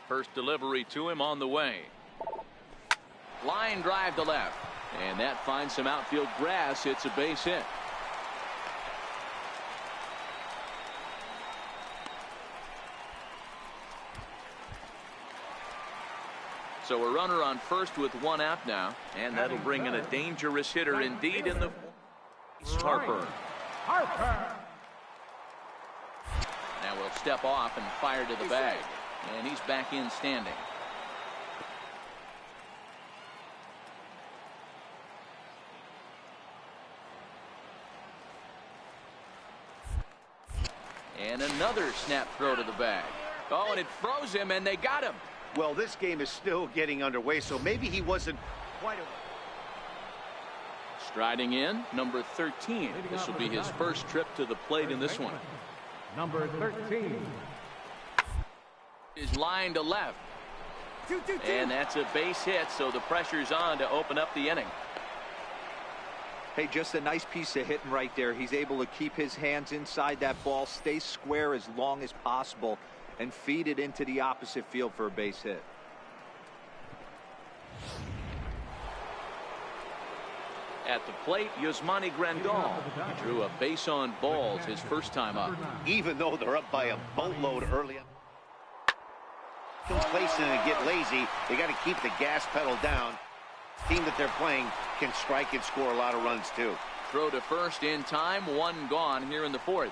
First delivery to him on the way. Line drive to left. And that finds some outfield grass. It's a base hit. So a runner on first with one out now. And that'll bring in a dangerous hitter indeed in the Harper. Now we'll step off and fire to the bag. And he's back in standing. And another snap throw to the bag. Oh, and it froze him, and they got him. Well, this game is still getting underway, so maybe he wasn't quite a... Striding in, number 13. This will be his first trip to the plate in this one. Number 13. Is line to left. And that's a base hit, so the pressure's on to open up the inning. Hey, just a nice piece of hitting right there. He's able to keep his hands inside that ball, stay square as long as possible, and feed it into the opposite field for a base hit. At the plate, Yasmani Grandal. He drew a base on balls his first time up. Even though they're up by a boatload early, complacent and get lazy, they got to keep the gas pedal down. The team that they're playing can strike and score a lot of runs too. Throw to first in time, one gone here in the fourth.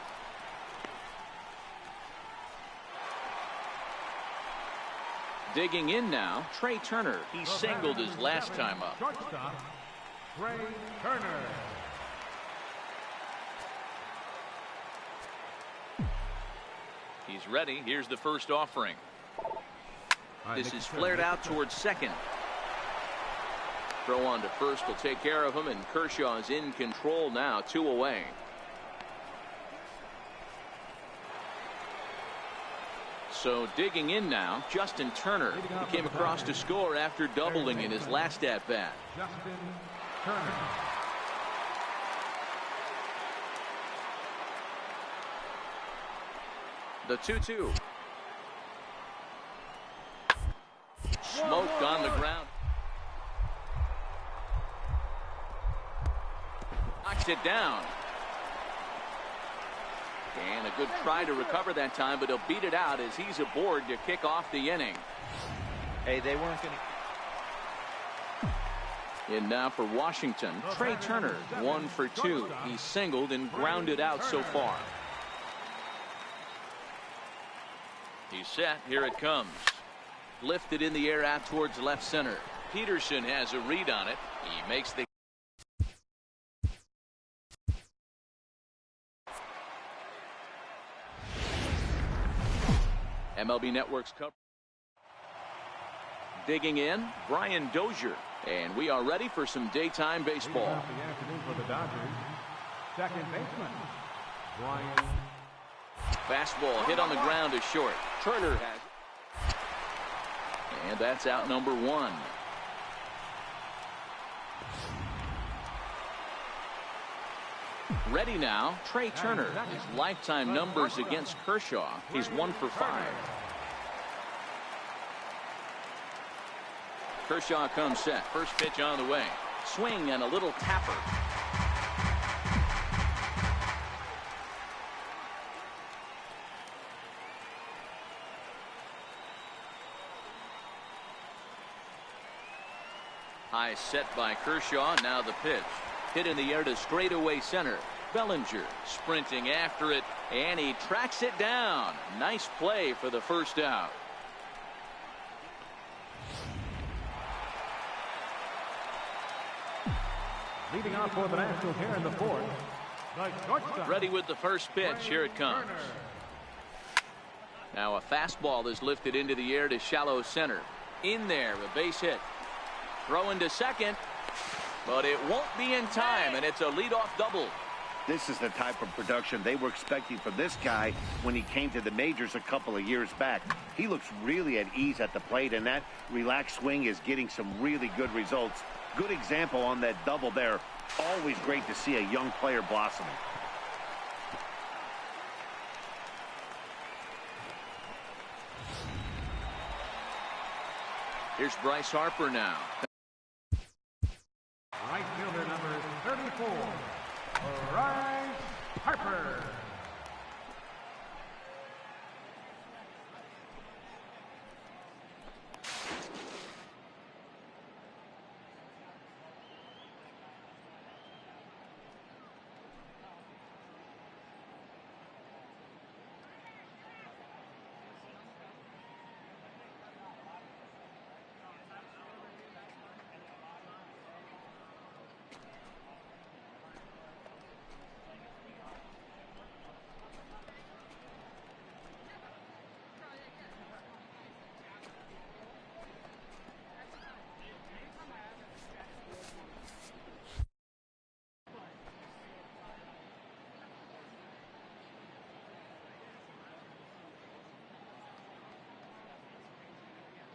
Digging in now, Trey Turner. He singled his last time up. Shortstop, Trey Turner. He's ready. Here's the first offering. This is flared out towards second. Throw on to first will take care of him, and Kershaw's in control now, 2 away. So digging in now, Justin Turner. He came across to score after doubling in his last at-bat. Justin Turner. The 2-2. Smoked on the ground. Knocks it down. And a good try to recover that time, but he'll beat it out as he's aboard to kick off the inning. Hey, they weren't going to... In now for Washington, Trey Turner, 1 for 2. He singled and grounded out so far. He's set. Here it comes. Lifted in the air out towards left center. Peterson has a read on it. He makes the MLB Network's cover. Digging in, Brian Dozier. And we are ready for some daytime baseball. The afternoon for the Dodgers. Second baseman, Brian. Fastball hit on the ground is short. Turner has it. And that's out number 1. Ready now, Trey Turner. His lifetime numbers against Kershaw. He's 1 for 5. Kershaw comes set. First pitch on the way. Swing and a little tapper. High set by Kershaw. Now the pitch. Hit in the air to straightaway center. Bellinger sprinting after it, and he tracks it down. Nice play for the first out. Leading off for the Nationals here in the fourth. Ready with the first pitch. Here it comes. Now a fastball is lifted into the air to shallow center. In there, a base hit. Throw into second, but it won't be in time, and it's a leadoff double. This is the type of production they were expecting from this guy when he came to the majors a couple of years back. He looks really at ease at the plate, and that relaxed swing is getting some really good results. Good example on that double there. Always great to see a young player blossoming. Here's Bryce Harper now. Right fielder number 34, Bryce Harper.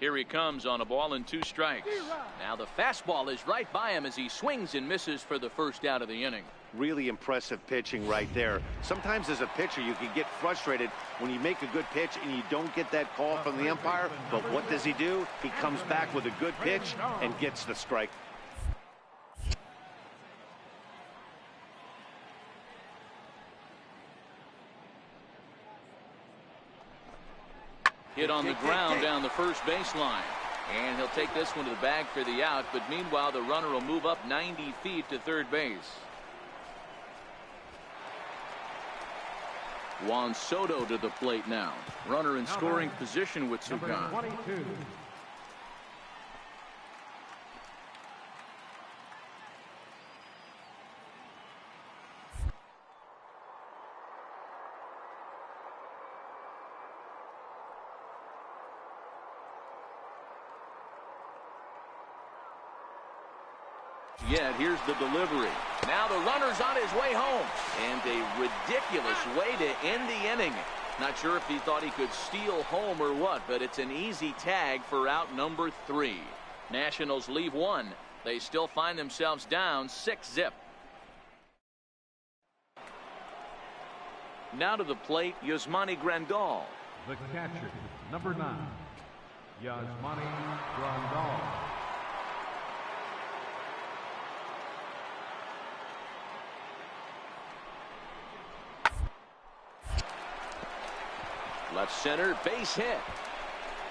Here he comes on a ball and 2 strikes. Now the fastball is right by him as he swings and misses for the first out of the inning. Really impressive pitching right there. Sometimes as a pitcher you can get frustrated when you make a good pitch and you don't get that call from the umpire. But what does he do? He comes back with a good pitch and gets the strike. Hit on the ground down the first baseline. And he'll take this one to the bag for the out. But meanwhile, the runner will move up 90 feet to third base. Juan Soto to the plate now. Runner in scoring position with Sugan. 22. Yet here's the delivery. Now the runner's on his way home. And a ridiculous way to end the inning. Not sure if he thought he could steal home or what, but it's an easy tag for out number 3. Nationals leave 1. They still find themselves down 6-zip. Now to the plate, Yasmani Grandal. The catcher, number 9, Yasmani Grandal. Left center, base hit.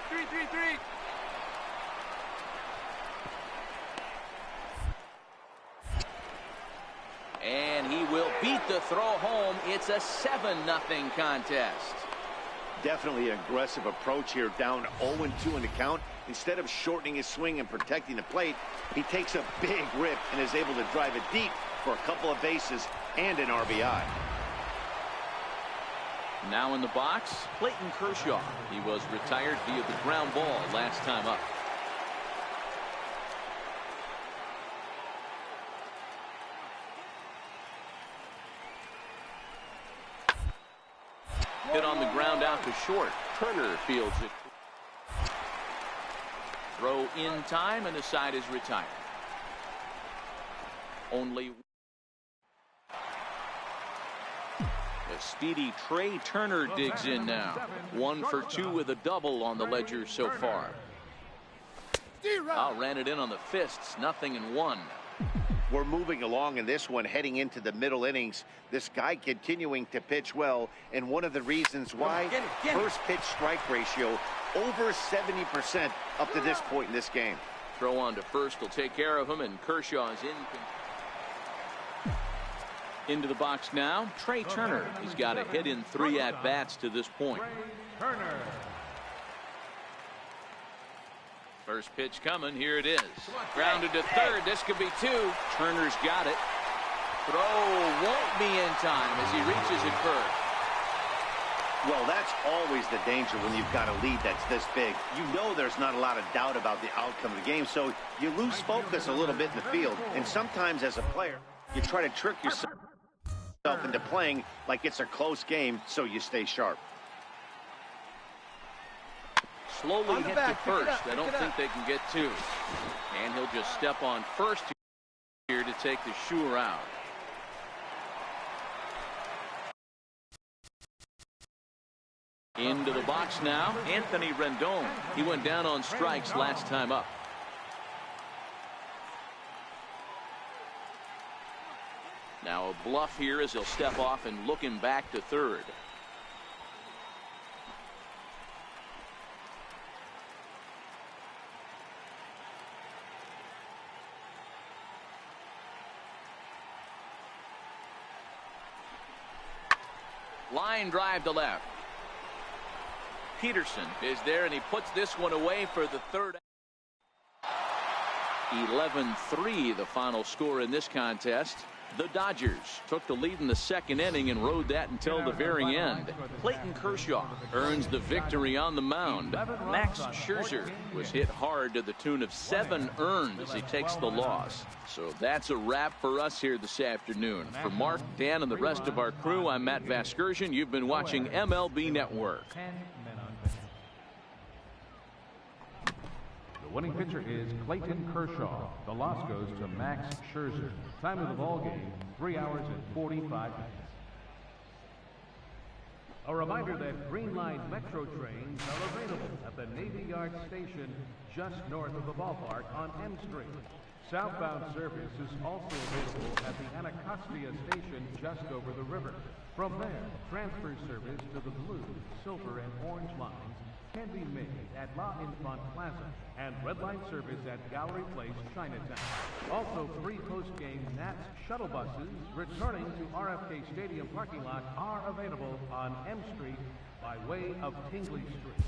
3-3-3. And he will beat the throw home. It's a 7-0 contest. Definitely an aggressive approach here, down 0-2 in the count. Instead of shortening his swing and protecting the plate, he takes a big rip and is able to drive it deep for a couple of bases and an RBI. Now in the box, Clayton Kershaw. He was retired via the ground ball last time up. Hit on the ground out to short. Turner fields it. Throw in time, and the side is retired. Only the speedy Trey Turner digs in now. 1 for 2 with a double on the ledger so far. Ran it in on the fists. 0-1. We're moving along in this one, heading into the middle innings. This guy continuing to pitch well, and one of the reasons why, first pitch strike ratio over 70% up to this point in this game. Throw on to first will take care of him, and Kershaw's into the box now. Trey Turner. He's got a hit in 3 at-bats to this point. Turner. First pitch coming. Here it is. Grounded to third. This could be 2. Turner's got it. Throw won't be in time as he reaches it first. Well, that's always the danger when you've got a lead that's this big. You know there's not a lot of doubt about the outcome of the game, so you lose focus a little bit in the field. And sometimes as a player, you try to trick yourself into playing like it's a close game so you stay sharp. Slowly hit to first. I don't think they can get 2. And he'll just step on first here to take the sure out. Into the box now, Anthony Rendon. He went down on strikes last time up. Now a bluff here as he'll step off and look him back to third. Line drive to left. Peterson is there, and he puts this one away for the third. 11-3 the final score in this contest. The Dodgers took the lead in the second inning and rode that until the very end. Clayton Kershaw earns the victory on the mound. Max Scherzer was hit hard to the tune of 7 earned as he takes the loss. So that's a wrap for us here this afternoon. For Mark, Dan, and the rest of our crew, I'm Matt Vasgersian. You've been watching MLB Network. The winning pitcher is Clayton Kershaw. The loss goes to Max Scherzer. Time of the ball game, 3 hours and 45 minutes. A reminder that Green Line Metro trains are available at the Navy Yard station just north of the ballpark on M Street. Southbound service is also available at the Anacostia station just over the river. From there, transfer service to the blue, silver, and orange lines can be made at La Infant Plaza and Red Line service at Gallery Place, Chinatown. Also, free post-game Nats shuttle buses returning to RFK Stadium parking lot are available on M Street by way of Tingley Street.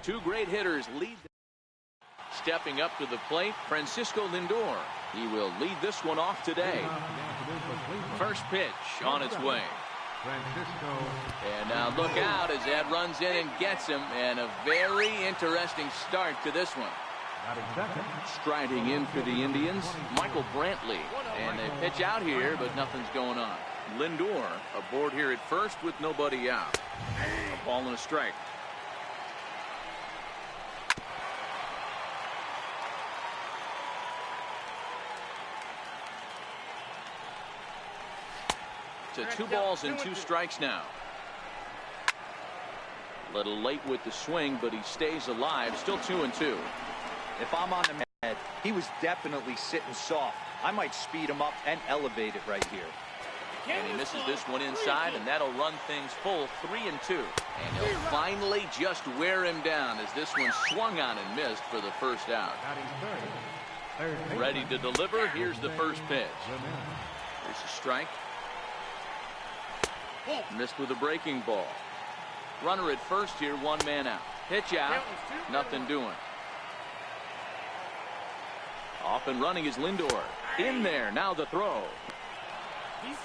Two great hitters lead. Stepping up to the plate, Francisco Lindor. He will lead this one off today. First pitch on its way. And now look out as that runs in and gets him. And a very interesting start to this one. Striding in for the Indians, Michael Brantley. And they pitch out here, but nothing's going on. Lindor aboard here at first with nobody out. A ball and a strike. To 2 balls and 2 strikes now. Little late with the swing, but he stays alive. Still 2-2. If I'm on the head, he was definitely sitting soft. I might speed him up and elevate it right here. And he misses this one inside, and that'll run things full 3-2. And he'll finally just wear him down as this one swung on and missed for the first out. Ready to deliver. Here's the first pitch. There's a strike. Missed with a breaking ball. Runner at first here, 1 man out. Pitch out, nothing doing. Off and running is Lindor. In there, now the throw.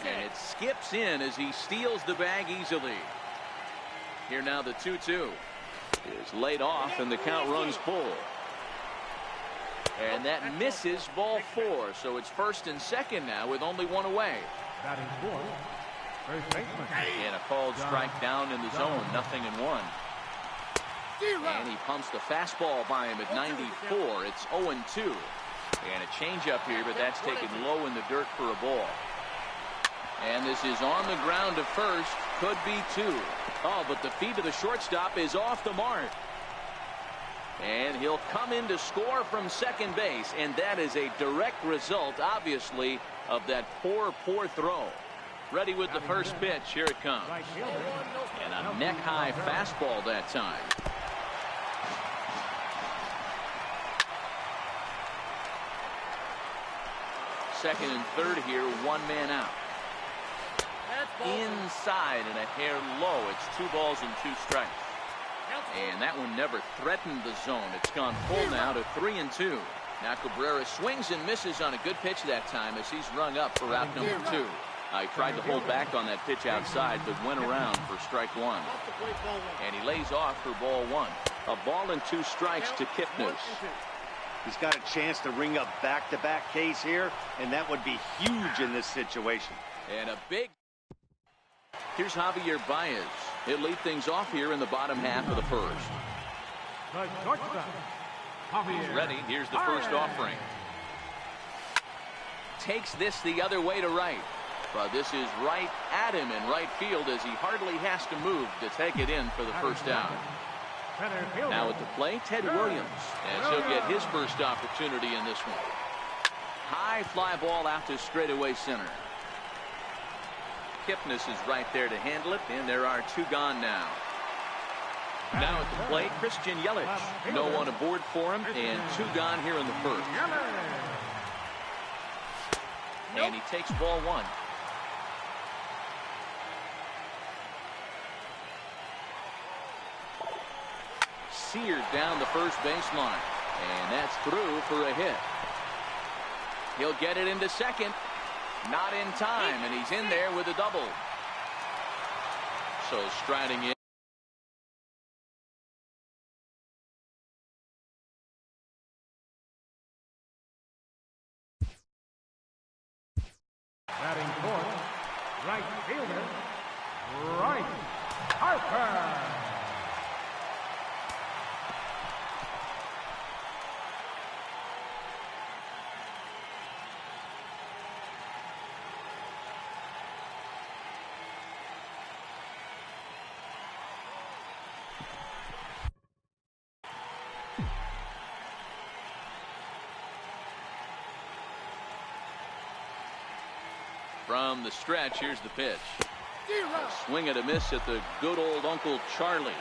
And it skips in as he steals the bag easily. Here now the 2-2. Is laid off and the count runs full. And that misses ball 4. So it's first and second now with only 1 away. And a called strike down in the zone, 0-1. And he pumps the fastball by him at 94. It's 0-2. And a changeup here, but that's taken low in the dirt for a ball. And this is on the ground to first. Could be 2. Oh, but the feet of the shortstop is off the mark. And he'll come in to score from second base. And that is a direct result, obviously, of that poor throw. Ready with the first pitch. Here it comes. And a neck-high fastball that time. Second and third here, 1 man out. Inside and a hair low. It's 2 balls and 2 strikes. And that one never threatened the zone. It's gone full now to 3-2. Now Cabrera swings and misses on a good pitch that time as he's rung up for out number 2. He tried to hold back on that pitch outside, but went around for strike 1. And he lays off for ball 1. A ball and 2 strikes to Kipnis. He's got a chance to ring up back-to-back Ks here, and that would be huge in this situation. And a big... Here's Javier Baez. He'll lead things off here in the bottom half of the first. He's ready. Here's the first offering. Takes this the other way to right. But this is right at him in right field as he hardly has to move to take it in for the first out. Now at the plate, Ted Williams, as he'll get his first opportunity in this one. High fly ball out to straightaway center. Kipnis is right there to handle it, and there are 2 gone now. Now at the plate, Christian Yelich. No one aboard for him, and 2 gone here in the first. And he takes ball 1. Seared down the first baseline. And that's through for a hit. He'll get it into second. Not in time, and he's in there with a double. So striding in. Batting fourth, right fielder, Bryce Harper. From the stretch, here's the pitch. A swing and a miss at the good old Uncle Charlie.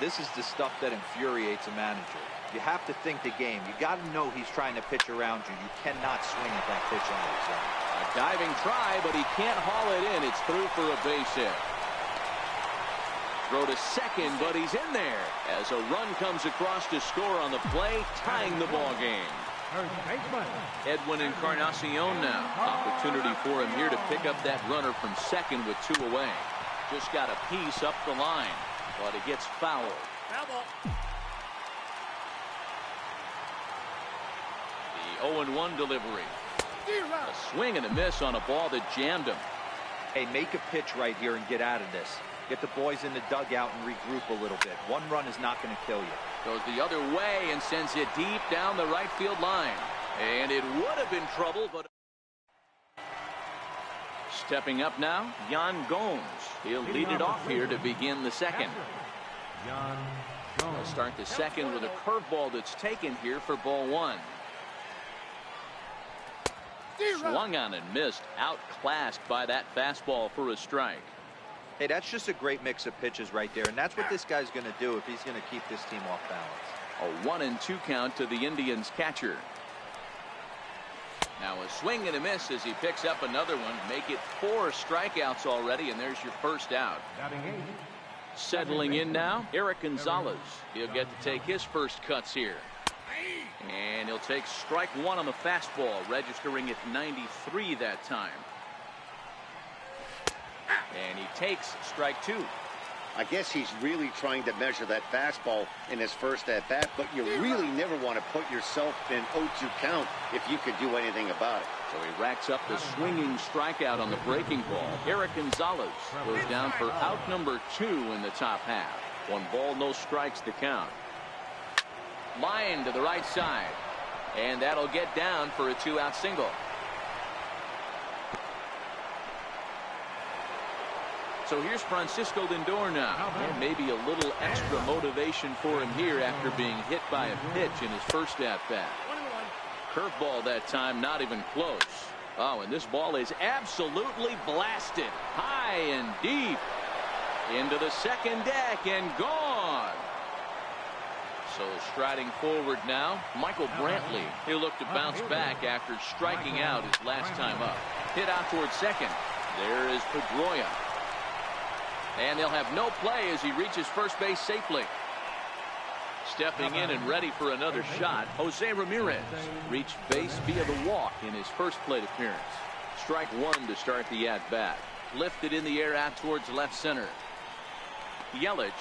This is the stuff that infuriates a manager. You have to think the game. You got to know he's trying to pitch around you. You cannot swing at that pitch on his own. A diving try, but he can't haul it in. It's through for a base hit. Throw to second, but he's in there as a run comes across to score on the play, tying the ball game. Edwin Encarnacion now. Opportunity for him here to pick up that runner from second with 2 away. Just got a piece up the line, but it gets fouled. The 0-1 delivery. A swing and a miss on a ball that jammed him. Hey, make a pitch right here and get out of this. Get the boys in the dugout and regroup a little bit. One run is not going to kill you. Goes the other way and sends it deep down the right field line. And it would have been trouble, but stepping up now, Yan Gomes. He'll lead it off here to begin the second. He'll start the second with a curveball that's taken here for ball 1. Swung on and missed, outclassed by that fastball for a strike. Hey, that's just a great mix of pitches right there, and that's what this guy's going to do if he's going to keep this team off balance. A 1-2 count to the Indians catcher. Now a swing and a miss as he picks up another one. Make it 4 strikeouts already, and there's your first out. Settling in now, Eric Gonzalez. He'll get to take his first cuts here. And he'll take strike 1 on the fastball, registering at 93 that time. And he takes strike 2. I guess he's really trying to measure that fastball in his first at-bat, but you really never want to put yourself in 0-2 count if you could do anything about it. So he racks up the swinging strikeout on the breaking ball. Eric Gonzalez goes down for out number 2 in the top half. 1 ball, no strikes to count. Line to the right side. And that'll get down for a 2-out single. So here's Francisco Lindor now. And maybe a little extra motivation for him here after being hit by a pitch in his first at-bat. Curveball that time, not even close. Oh, and this ball is absolutely blasted. High and deep. Into the second deck and gone. So striding forward now, Michael Brantley. He'll look to bounce back after striking out his last time up. Hit out towards second. There is Pedroia. And they'll have no play as he reaches first base safely. Stepping in and ready for another shot, Jose Ramirez reached base via the walk in his first plate appearance. Strike 1 to start the at-bat. Lifted in the air out towards left center. Yelich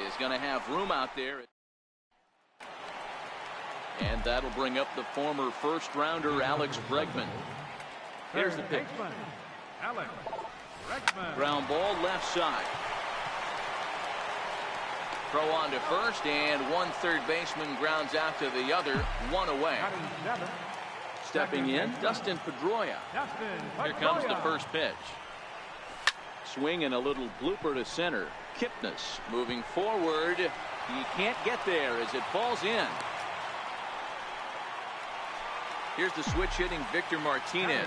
is going to have room out there. And that'll bring up the former first-rounder Alex Bregman. Here's the pitch. Ground ball left side. Throw on to first, and 1 third baseman grounds out to the other, 1 away. Stepping in, Dustin Pedroia. Here comes the first pitch. Swing and a little blooper to center. Kipnis moving forward. He can't get there as it falls in. Here's the switch hitting Victor Martinez.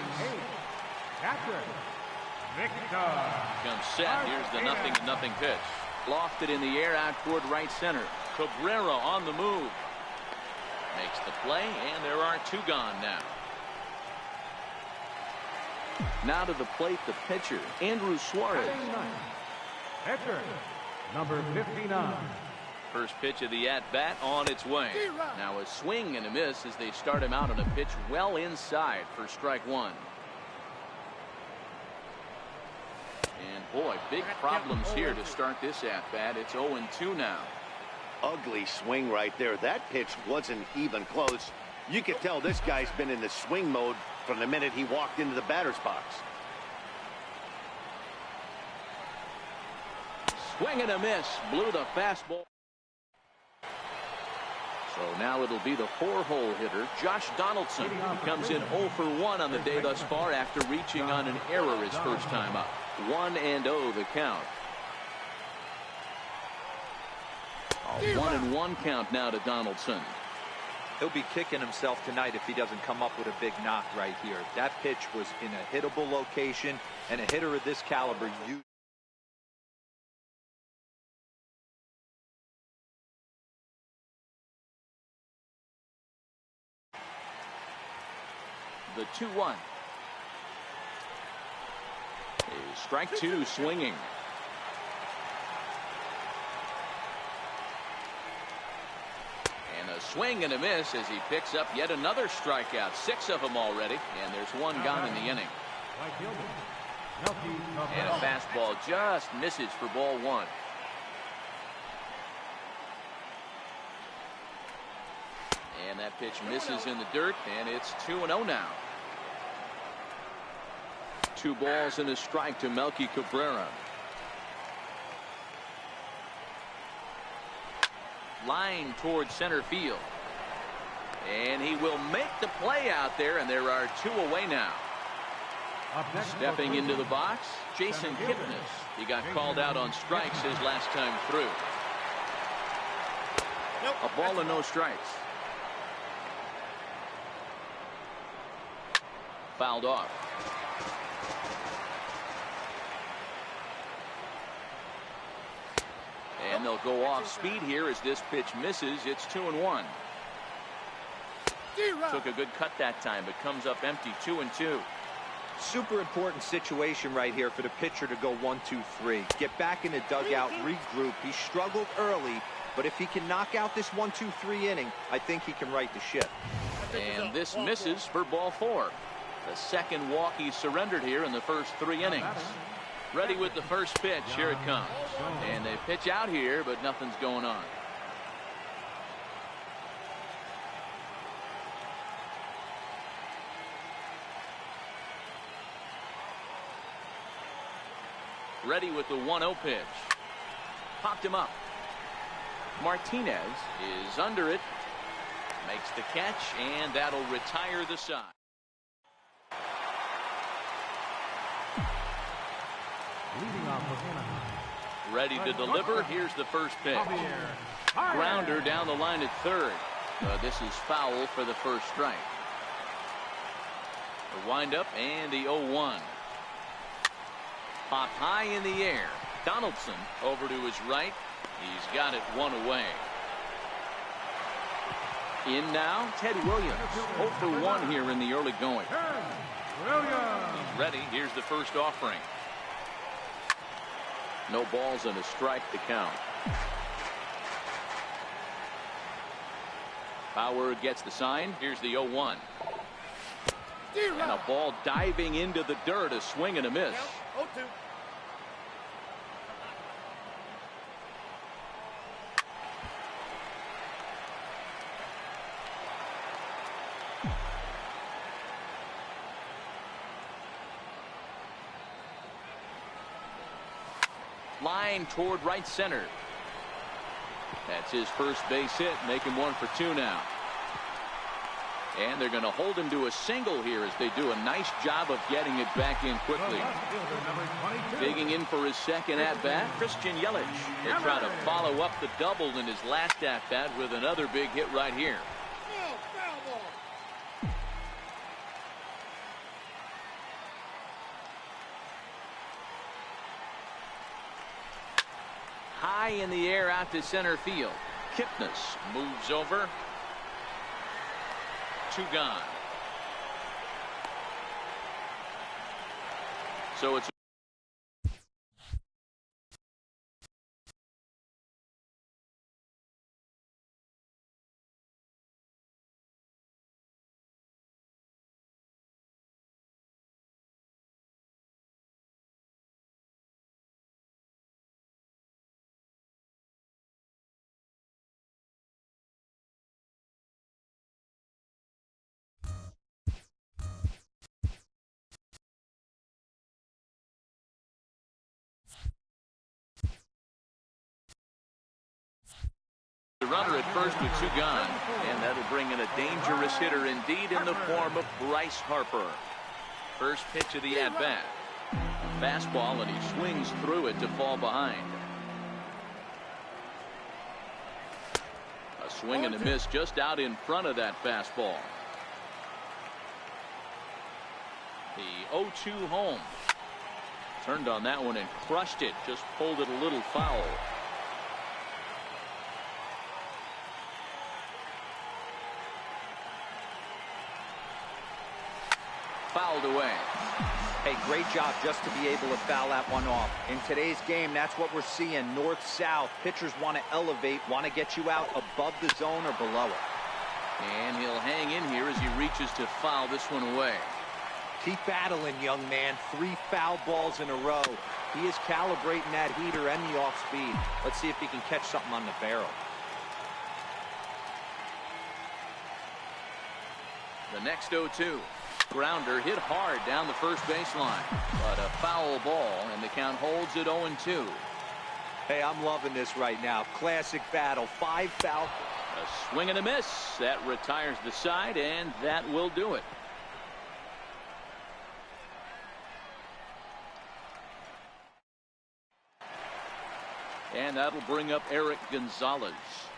Comes set. Here's the 0-0 pitch. Lofted in the air out toward right center. Cabrera on the move. Makes the play, and there are 2 gone now. Now to the plate, the pitcher, Andrew Suarez. Pitcher, number 59. First pitch of the at-bat on its way. Now a swing and a miss as they start him out on a pitch well inside for strike 1. And boy, big problems here to start this at-bat. It's 0-2 now. Ugly swing right there. That pitch wasn't even close. You could tell this guy's been in the swing mode from the minute he walked into the batter's box. Swing and a miss. Blew the fastball. So now it'll be the 4-hole hitter, Josh Donaldson. He comes in 0 for 1 on the day thus far after reaching on an error his first time up. 1-0 the count. A 1-1 count now to Donaldson. He'll be kicking himself tonight if he doesn't come up with a big knock right here. That pitch was in a hittable location, and a hitter of this caliber, The 2-1. Strike 2 swinging. swing and a miss as he picks up yet another strikeout. 6 of them already, and there's 1 gone in the inning. And a fastball just misses for ball 1. And that pitch misses in the dirt, and it's 2-0 now. 2 balls and a strike to Melky Cabrera. Line towards center field. And he will make the play out there, and there are 2 away now. Stepping into the box, Jason Kipnis. He got called out on strikes his last time through. A ball and no strikes. Fouled off. And they'll go off speed here as this pitch misses. It's 2-1. Took a good cut that time, but comes up empty. 2-2. Super important situation right here for the pitcher to go 1-2-3. Get back in the dugout, regroup. He struggled early, but if he can knock out this 1-2-3 inning, I think he can right the ship. And this misses for ball 4. The second walk he surrendered here in the first 3 innings. Ready with the first pitch. Here it comes. And they pitch out here, but nothing's going on. Ready with the 1-0 pitch. Popped him up. Martinez is under it. Makes the catch, and that'll retire the side. Ready to deliver. Here's the first pitch. Grounder down the line at third. This is foul for the first strike. The windup and the 0-1. Pop high in the air. Donaldson over to his right. He's got it 1 away. In now, Ted Williams. 0 for 1 here in the early going. He's ready. Here's the first offering. No balls and a strike to count. Bauer gets the sign. Here's the 0-1. And a ball diving into the dirt. A swing and a miss. 0-2. Line toward right center. That's his first base hit. Make him 1 for 2 now. And they're going to hold him to a single here as they do a nice job of getting it back in quickly. Digging in for his second at-bat, Christian Yelich. They're trying to follow up the double in his last at-bat with another big hit right here. High in the air out to center field. Kipnis moves over. 2 gone. So it's the runner at first with 2 gone, and that'll bring in a dangerous hitter indeed in the form of Bryce Harper. First pitch of the at-bat. Fastball, and he swings through it to fall behind. A swing and a miss just out in front of that fastball. The 0-2 home. Turned on that one and crushed it. Just pulled it a little foul. Fouled away. Hey, great job just to be able to foul that one off. In today's game, that's what we're seeing. North-south. Pitchers want to elevate, want to get you out above the zone or below it. And he'll hang in here as he reaches to foul this one away. Keep battling, young man. 3 foul balls in a row. He is calibrating that heater and the off speed. Let's see if he can catch something on the barrel. The next 0-2. Grounder hit hard down the first baseline. But a foul ball, and the count holds at 0-2. Hey, I'm loving this right now. Classic battle. 5 foul. A swing and a miss. That retires the side, and that will do it. And that'll bring up Eric Gonzalez,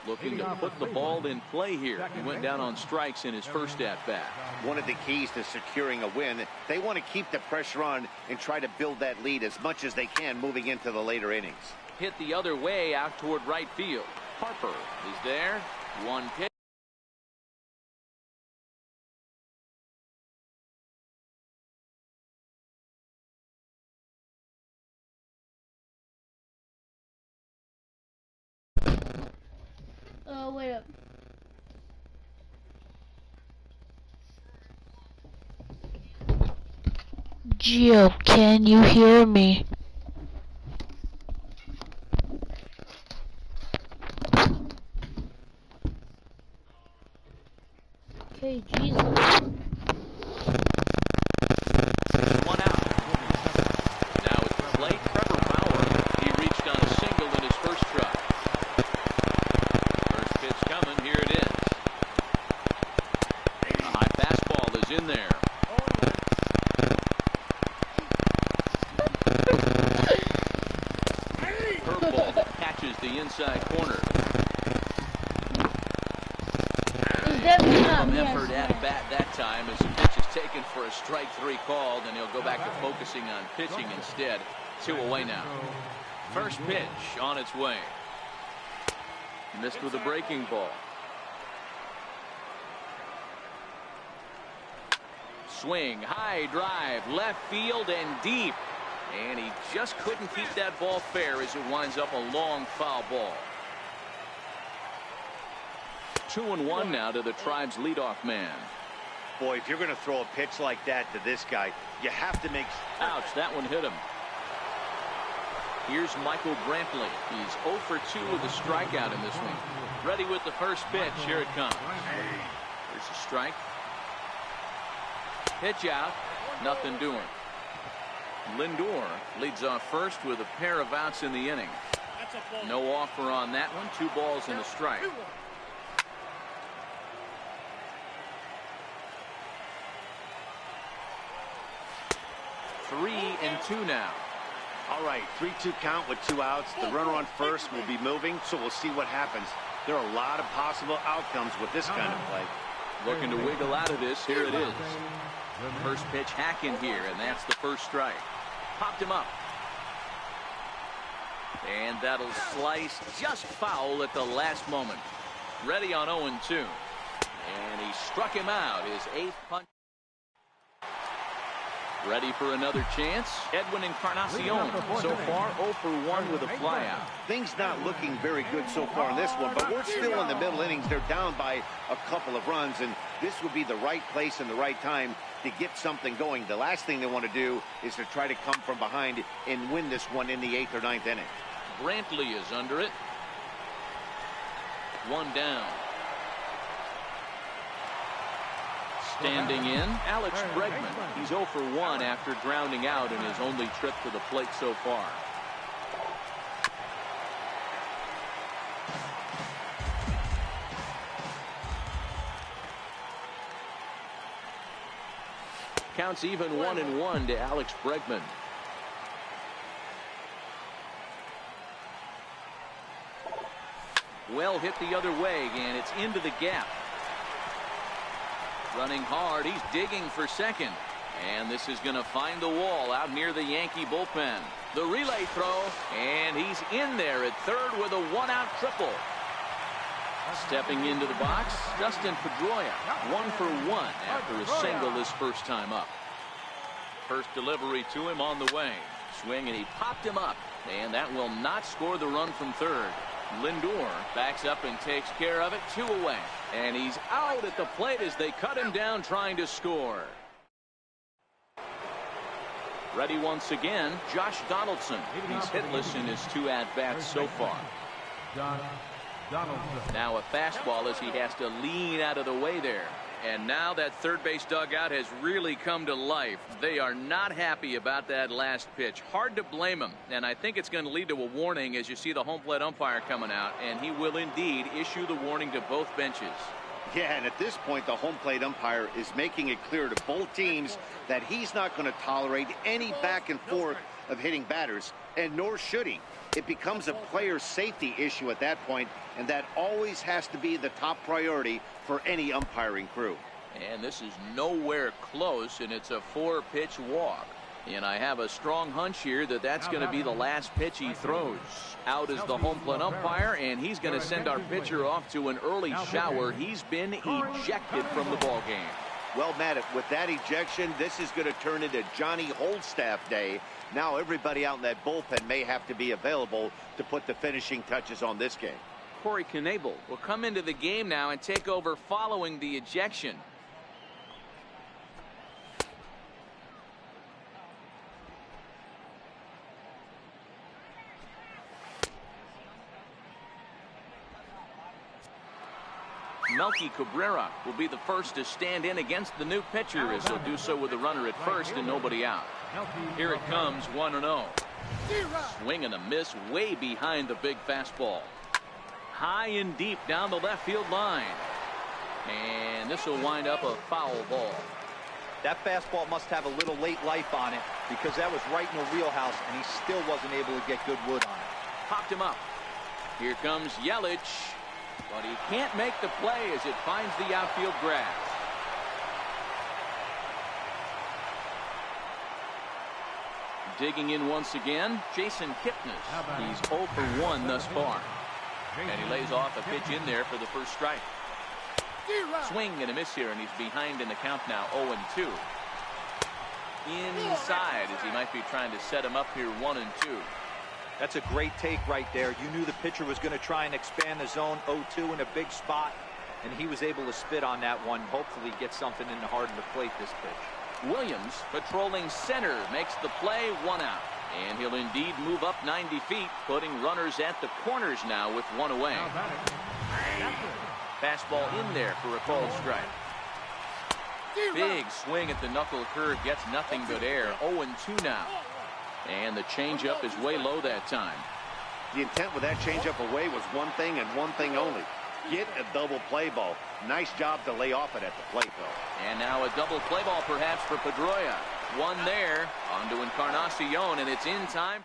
looking to put the ball in play here. He went down on strikes in his first at-bat. One of the keys to securing a win, they want to keep the pressure on and try to build that lead as much as they can moving into the later innings. Hit the other way out toward right field. Harper is there. One pitch. Wait up. Gio, can you hear me? Okay, Jesus. One out. Now at the plate, Trevor Bauer. He reached on a single in his first try. First pitch coming. Here it is. A high fastball is in there. Curveball that catches the inside corner. Some effort at bat that time as the pitch is taken for a strike 3 called, and he'll go back to focusing on pitching instead. 2 away now. First pitch on its way. Missed with a breaking ball. Swing, high drive, left field and deep. And he just couldn't keep that ball fair as it winds up a long foul ball. 2-1 now to the Tribe's leadoff man. Boy, if you're going to throw a pitch like that to this guy, you have to make... Ouch, that one hit him. Here's Michael Brantley. He's 0 for 2 with a strikeout in this one. Ready with the first pitch. Here it comes. There's a strike. Pitch out. Nothing doing. Lindor leads off first with a pair of outs in the inning. No offer on that one. 2 balls and a strike. Three and 2 now. All right, 3-2 count with 2 outs. The runner on first will be moving, so we'll see what happens. There are a lot of possible outcomes with this kind of play. Looking to wiggle out of this. Here it is. First pitch hack in here, and that's the first strike. Popped him up. And that'll slice just foul at the last moment. Ready on 0-2. And he struck him out. His 8th punch. Ready for another chance. Edwin Encarnacion so far 0 for 1 with a flyout. Things not looking very good so far in this one, but we're still in the middle innings. They're down by a couple of runs, and this would be the right place and the right time to get something going. The last thing they want to do is to try to come from behind and win this one in the 8th or 9th inning. Brantley is under it. 1 down. Standing in, Alex Bregman. He's 0 for 1 after grounding out in his only trip to the plate so far. Counts even 1-1 to Alex Bregman. Well hit the other way, and it's into the gap. Running hard, he's digging for second. And this is going to find the wall out near the Yankee bullpen. The relay throw, and he's in there at third with a 1-out triple. Stepping into the box, Dustin Pedroia, 1 for 1 after a single his first time up. First delivery to him on the way. Swing, and he popped him up, and that will not score the run from third. Lindor backs up and takes care of it. 2 away. And he's out at the plate as they cut him down trying to score. Ready once again, Josh Donaldson. He's hitless in his 2 at-bats so far. Josh Donaldson. Now a fastball as he has to lean out of the way there. And now that third base dugout has really come to life. They are not happy about that last pitch. Hard to blame them. And I think it's going to lead to a warning as you see the home plate umpire coming out. And he will indeed issue the warning to both benches. Yeah, and at this point, the home plate umpire is making it clear to both teams that he's not going to tolerate any back and forth of hitting batters, and nor should he. It becomes a player safety issue at that point, and that always has to be the top priority for any umpiring crew. And this is nowhere close, and it's a 4-pitch walk. And I have a strong hunch here that that's going to be the last pitch he throws. Out is the home plate umpire, and he's going to send our pitcher off to an early shower. He's been ejected from the ball game. Well, Matt, with that ejection, this is going to turn into Johnny Holdstaff Day. Now everybody out in that bullpen may have to be available to put the finishing touches on this game. Corey Knebel will come into the game now and take over following the ejection. Melky Cabrera will be the first to stand in against the new pitcher as he'll do so with a runner at first and nobody out. Here it comes, 1-0. Swing and a miss way behind the big fastball. High and deep down the left field line. And this will wind up a foul ball. That fastball must have a little late life on it because that was right in the wheelhouse and he still wasn't able to get good wood on it. Popped him up. Here comes Yelich. But he can't make the play as it finds the outfield grass. Digging in once again, Jason Kipnis. He's 0 for 1 thus far. And he lays off a pitch in there for the first strike. Swing and a miss here, and he's behind in the count now, 0-2. Inside as he might be trying to set him up here, 1-2. That's a great take right there. You knew the pitcher was going to try and expand the zone. 0-2 in a big spot, and he was able to spit on that one. Hopefully get something in the heart of the plate this pitch. Williams patrolling center makes the play, 1 out. And he'll indeed move up 90 feet, putting runners at the corners now with 1 away. Fastball in there for a called strike. Big swing at the knuckle curve, gets nothing but air. 0-2 now. And the changeup is way low that time. The intent with that changeup away was one thing and one thing only. Get a double play ball. Nice job to lay off it at the plate, though. And now a double play ball perhaps for Pedroia. One there. On to Encarnacion, and it's in time.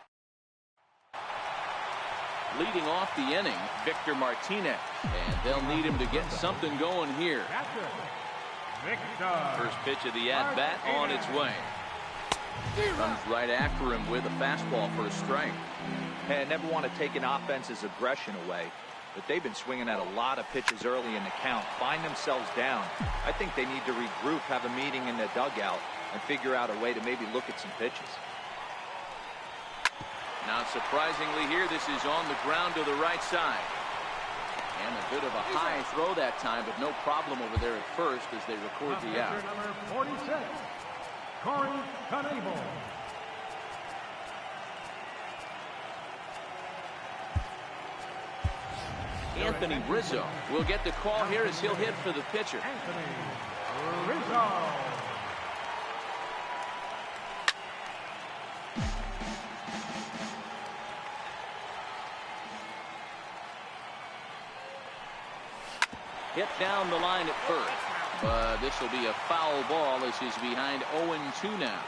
Leading off the inning, Victor Martinez. And they'll need him to get something going here. First pitch of the at-bat on its way. Comes right after him with a fastball for a strike. Hey, I never want to take an offense's aggression away, but they've been swinging at a lot of pitches early in the count. Find themselves down. I think they need to regroup, have a meeting in the dugout, and figure out a way to maybe look at some pitches. Now, surprisingly here, this is on the ground to the right side. And a bit of a high throw that time, but no problem over there at first as they record the out. Number 46, Corey Knebel. Anthony Rizzo will get the call here as he'll hit for the pitcher. Anthony Rizzo. Hit down the line at first, but this will be a foul ball as he's behind 0-2 now.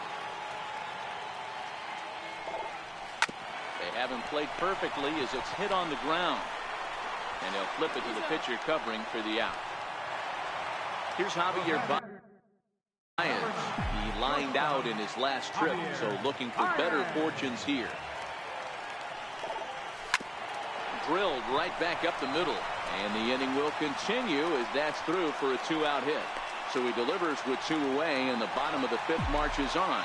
They haven't played perfectly as it's hit on the ground. And they'll flip it to the pitcher covering for the out. Here's Javier Baez. He lined out in his last trip, so looking for better fortunes here. Drilled right back up the middle. And the inning will continue as that's through for a 2-out hit. So he delivers with 2 away, and the bottom of the 5th marches on.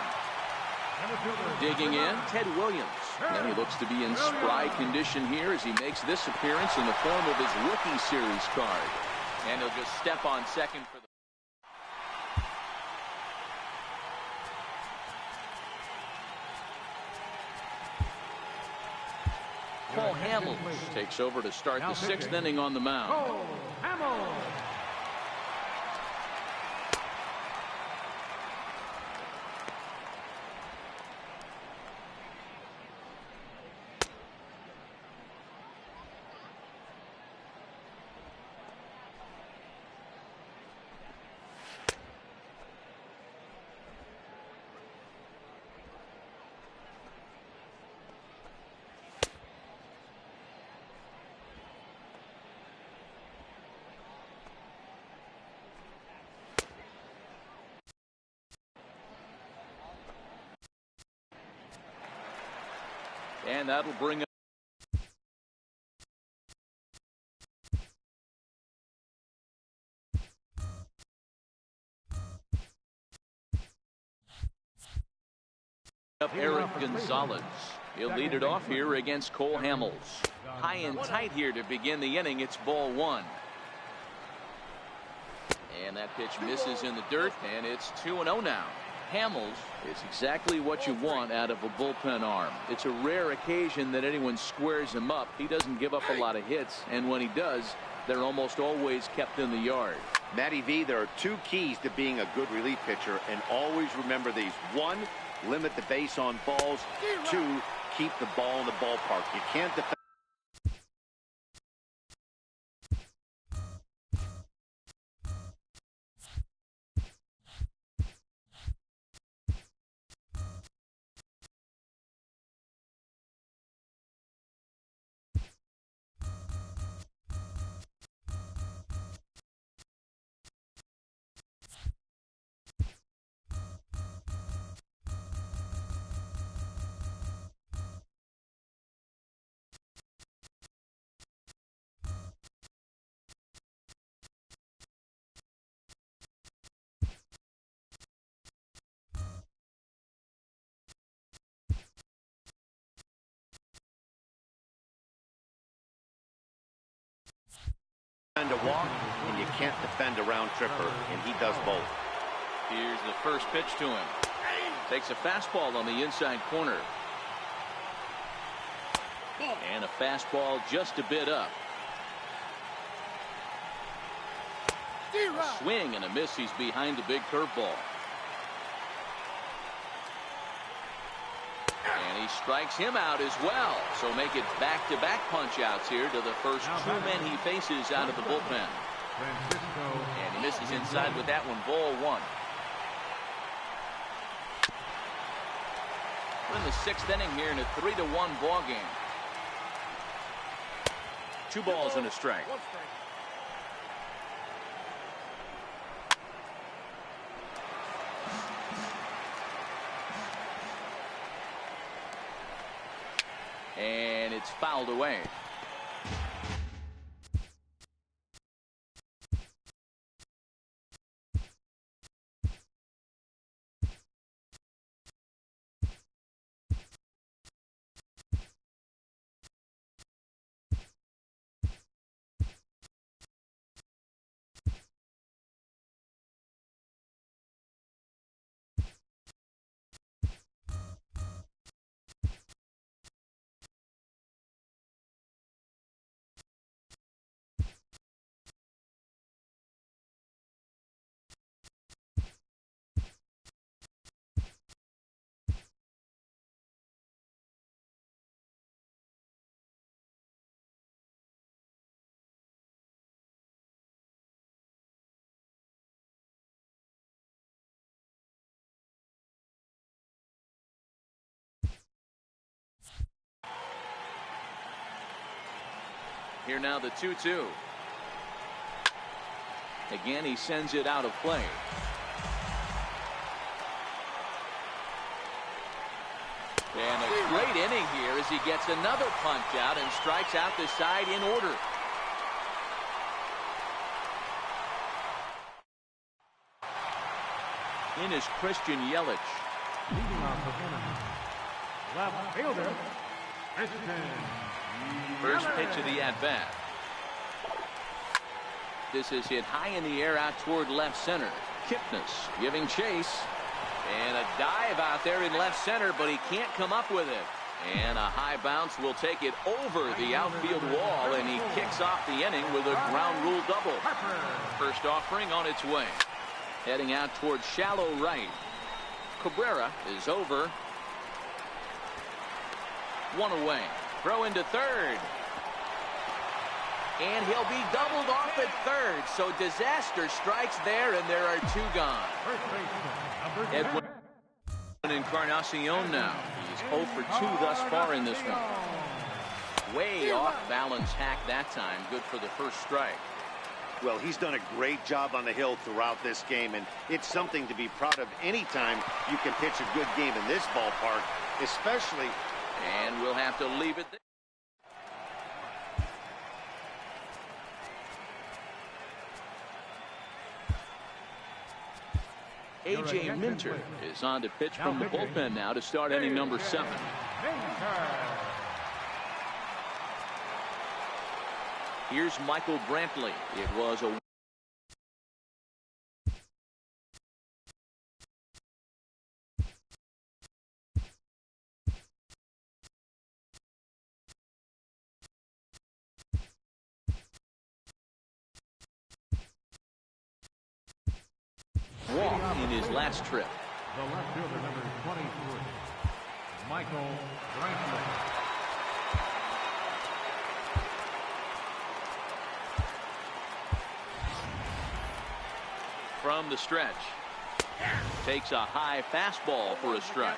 Digging in, Ted Williams. And he looks to be in spry condition here as he makes this appearance in the form of his rookie series card. And he'll just step on second for the Cole Hamels takes over to start the sixth inning on the mound. Cole Hamels. And that'll bring up Eric Gonzalez. He'll lead it off here against Cole Hamels. High and tight here to begin the inning. It's ball one. And that pitch misses in the dirt, and it's 2-0 now. Hamels is exactly what you want out of a bullpen arm. It's a rare occasion that anyone squares him up. He doesn't give up a lot of hits, and when he does, they're almost always kept in the yard. Matty V, there are two keys to being a good relief pitcher, and always remember these. One, limit the base on balls. Two, keep the ball in the ballpark. You can't defend. A walk, and you can't defend a round tripper, and he does both. Here's the first pitch to him. Takes a fastball on the inside corner. And a fastball just a bit up. A swing and a miss. He's behind the big curveball. And he strikes him out as well. So make it back-to-back punch-outs here to the first two men he faces out of the bullpen. And he misses inside with that one. Ball one. We're in the sixth inning here in a 3-1 ball game. 2 balls and a strike. And it's fouled away. Here now the 2-2. Again, he sends it out of play. And a great inning here as he gets another punch out and strikes out the side in order. In is Christian Yelich. Leading off the inning, left fielder First pitch of the at-bat. This is hit high in the air out toward left center. Kipnis giving chase. And a dive out there in left center, but he can't come up with it. And a high bounce will take it over the outfield wall, and he kicks off the inning with a ground rule double. First offering on its way. Heading out towards shallow right. Cabrera is over. One away. Throw into third. And he'll be doubled off at third. So disaster strikes there, and there are two gone. Edwin Encarnacion now. He's 0 for 2 thus far in this one. Way off balance hack that time. Good for the first strike. Well, he's done a great job on the hill throughout this game, and it's something to be proud of anytime you can pitch a good game in this ballpark, especially. And we'll have to leave it there. A.J. Minter is on to pitch from the bullpen now to start inning number 7. Here's Michael Brantley. It was a walk in his last trip. The left fielder, number 23, Michael Brantley. From the stretch. Takes a high fastball for a strike.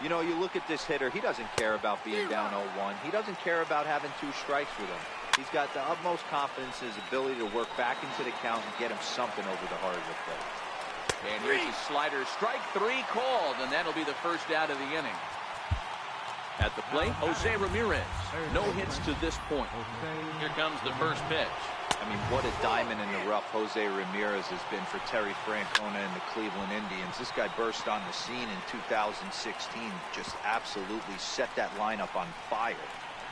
You know, you look at this hitter, he doesn't care about being down 0-1. He doesn't care about having 2 strikes with him. He's got the utmost confidence in his ability to work back into the count and get him something over the heart of the plate. And here's a slider. Strike 3 called, and that'll be the first out of the inning. At the plate, Jose Ramirez. No hits to this point. Here comes the first pitch. I mean, what a diamond in the rough Jose Ramirez has been for Terry Francona and the Cleveland Indians. This guy burst on the scene in 2016, just absolutely set that lineup on fire.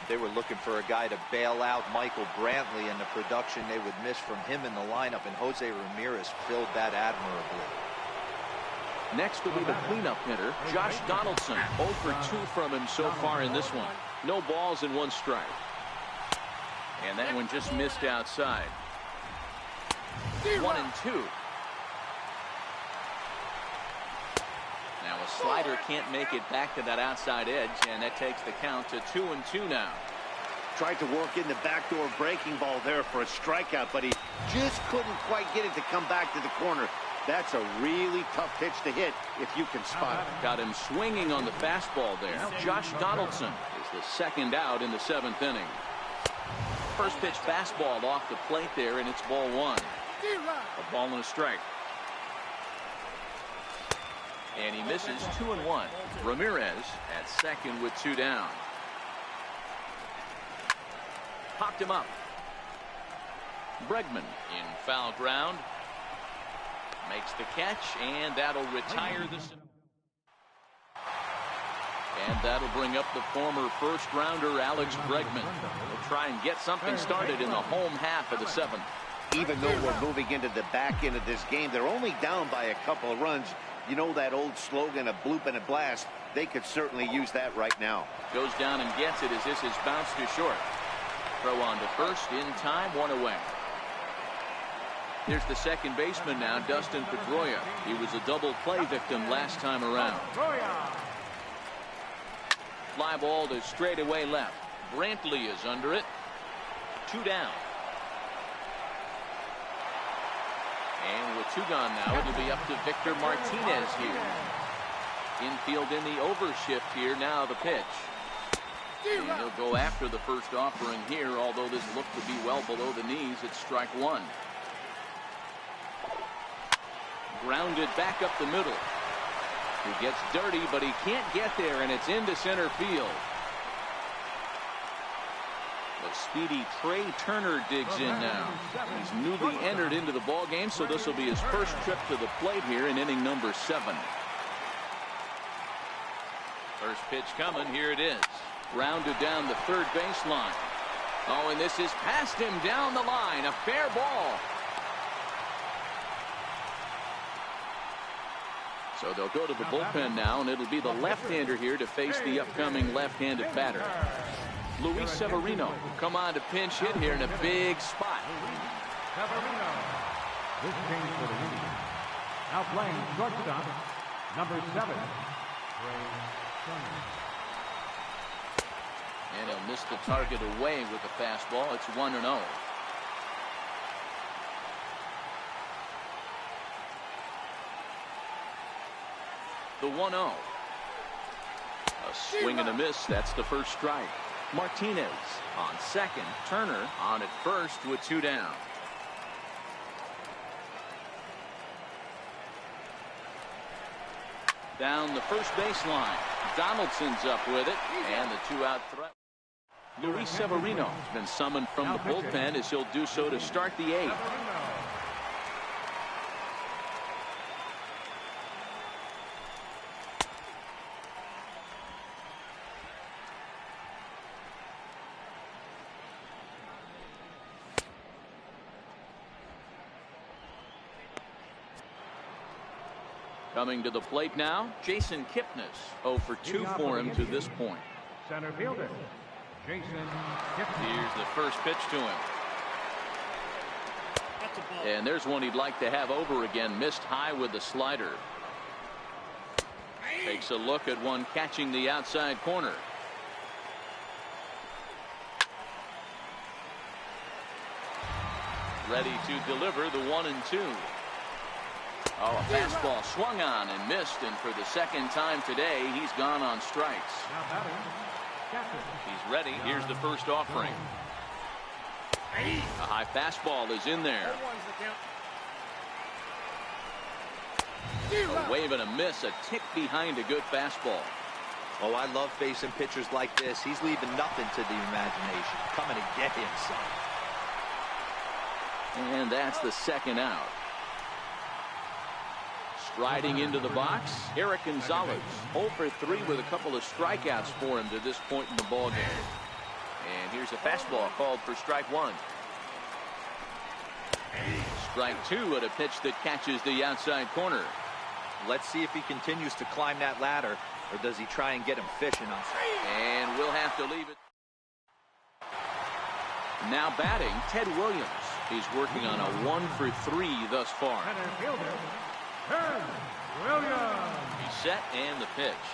They were looking for a guy to bail out Michael Brantley, and the production they would miss from him in the lineup, and Jose Ramirez filled that admirably. Next will be the cleanup hitter, Josh Donaldson. 0 for 2 from him so far in this one. No balls and 1 strike. And that one just missed outside. 1-2. Now a slider can't make it back to that outside edge, and that takes the count to 2-2 now. Tried to work in the backdoor breaking ball there for a strikeout, but he just couldn't quite get it to come back to the corner. That's a really tough pitch to hit if you can spot it. Got him swinging on the fastball there. Josh Donaldson is the second out in the 7th inning. First pitch fastball off the plate there, and it's ball 1. A ball and a strike. And he misses 2-1. Ramirez at second with 2 down. Popped him up. Bregman in foul ground. Makes the catch, and that'll retire this. And that'll bring up the former first-rounder Alex Bregman. He'll try and get something started in the home half of the 7th. Even though we're moving into the back end of this game, they're only down by a couple of runs. You know that old slogan, a bloop and a blast. They could certainly use that right now. Goes down and gets it as this is bounced to short. Throw on to first in time, 1 away. Here's the second baseman now, Dustin Pedroia. He was a double play victim last time around. Fly ball to straightaway left. Brantley is under it. 2 down. And with 2 gone now, it'll be up to Victor Martinez here. Infield in the overshift here. Now the pitch. And he'll go after the first offering here, although this looked to be well below the knees. It's strike 1. Grounded back up the middle. He gets dirty, but he can't get there, and it's into center field. The speedy Trey Turner digs in now. He's newly entered into the ball game, so this will be his first trip to the plate here in inning number 7. First pitch coming. Here it is. Grounded down the third baseline. Oh, and this is past him down the line. A fair ball. So they'll go to the bullpen now, and it'll be the left-hander here to face the upcoming left-handed batter. Luis Severino come on to pinch hit here in a big spot. Severino. This change for the Indians. Now playing shortstop, number 7. And he'll miss the target away with the fastball. It's 1-0. The 1-0. A swing and a miss. That's the first strike. Martinez on second. Turner on at first with 2 down. Down the first baseline. Donaldson's up with it. And the 2-out threat. Luis Severino has been summoned from the bullpen as he'll do so to start the 8th. Coming to the plate now, Jason Kipnis. 0 for 2 for him to this point. Center fielder, Jason Kipnis. Here's the first pitch to him. And there's one he'd like to have over again. Missed high with the slider. Takes a look at one catching the outside corner. Ready to deliver the 1-2. Oh, a fastball swung on and missed, and for the second time today, he's gone on strikes. He's ready. Here's the first offering. A high fastball is in there. A wave and a miss, a tick behind a good fastball. Oh, I love facing pitchers like this. He's leaving nothing to the imagination. Coming to get him, son. And that's the second out. Striding into the box, Eric Gonzalez. 0 for 3 with a couple of strikeouts for him to this point in the ballgame. And here's a fastball called for strike 1. Strike 2 at a pitch that catches the outside corner. Let's see if he continues to climb that ladder, or does he try and get him fishing on strike? And we'll have to leave it. Now batting, Ted Williams. He's working on a 1 for 3 thus far. Center fielder, Ted Williams. He's set and the pitch.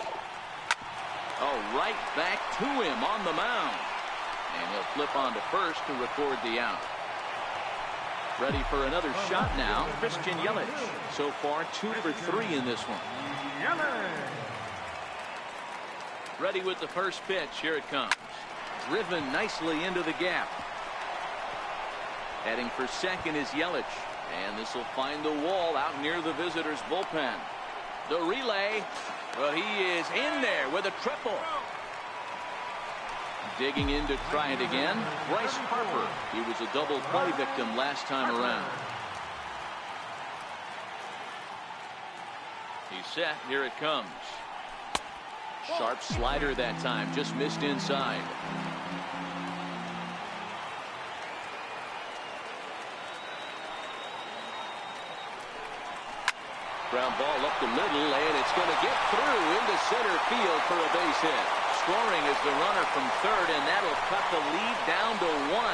Oh, right back to him on the mound. And he'll flip on to first to record the out. Ready for another shot now, Christian Yelich. So far, 2 for 3 in this one. Yelich. Ready with the first pitch. Here it comes. Driven nicely into the gap. Heading for second is Yelich. And this will find the wall out near the visitors' bullpen. The relay. Well, he is in there with a triple. Digging in to try it again. Bryce Harper. He was a double play victim last time around. He's set. Here it comes. Sharp slider that time. Just missed inside. Ground ball up the middle, and it's going to get through into center field for a base hit. Scoring is the runner from third, and that'll cut the lead down to 1.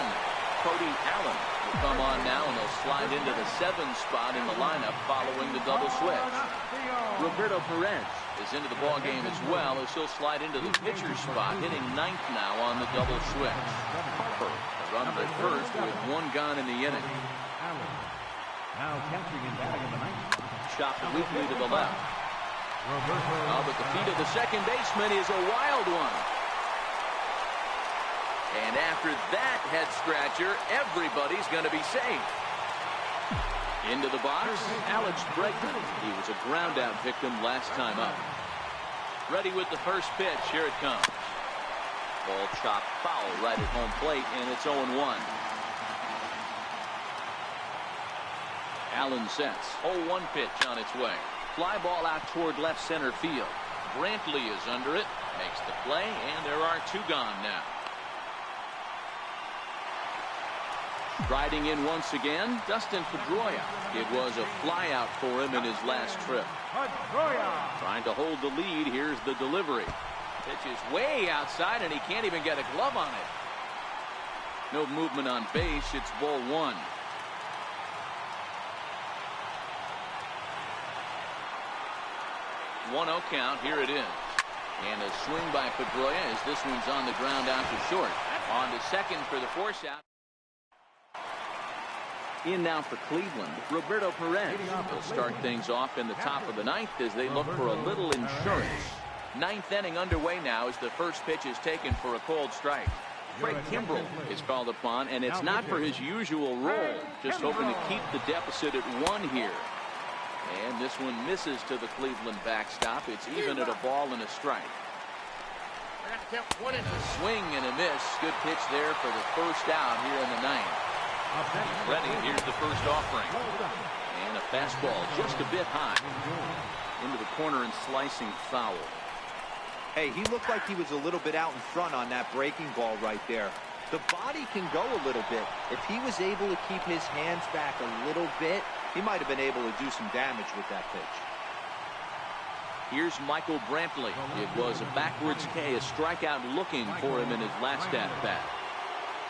Cody Allen will come on now, and he'll slide into the 7th spot in the lineup following the double switch. Roberto Perez is into the ballgame as well, as he'll slide into the pitcher's spot, hitting 9th now on the double switch. Harper, the runner at first with 1 gone in the inning. Now catching and batting in the 9th. Chopped weakly to the left. Oh, but the feet of the second baseman is a wild one. And after that head scratcher, everybody's going to be safe. Into the box, Alex Bregman. He was a ground out victim last time up. Ready with the first pitch. Here it comes. Ball chopped foul right at home plate, and it's 0-1. Allen sets. 0-1 pitch on its way. Fly ball out toward left center field. Brantley is under it. Makes the play, and there are two gone now. Riding in once again, Dustin Pedroia. It was a flyout for him in his last trip. Trying to hold the lead. Here's the delivery. Pitch is way outside, and he can't even get a glove on it. No movement on base. It's ball one. 1-0 count. Here it is. And a swing by Pedroia as this one's on the ground out to short. On to second for the force out. In now for Cleveland, Roberto Perez will start things off in the top of the ninth as they look for a little insurance. Ninth inning underway now as the first pitch is taken for a cold strike. Craig Kimbrell is called upon, and it's not for his usual role, just hoping to keep the deficit at 1 here. And this one misses to the Cleveland backstop. It's even at a ball and a strike. Swing and a miss. Good pitch there for the first out here in the ninth. Ready. Here's the first offering. And a fastball just a bit high. Into the corner and slicing foul. Hey, he looked like he was a little bit out in front on that breaking ball right there. The body can go a little bit. If he was able to keep his hands back a little bit, he might have been able to do some damage with that pitch. Here's Michael Brantley. It was a backwards K, a strikeout looking for him in his last at-bat.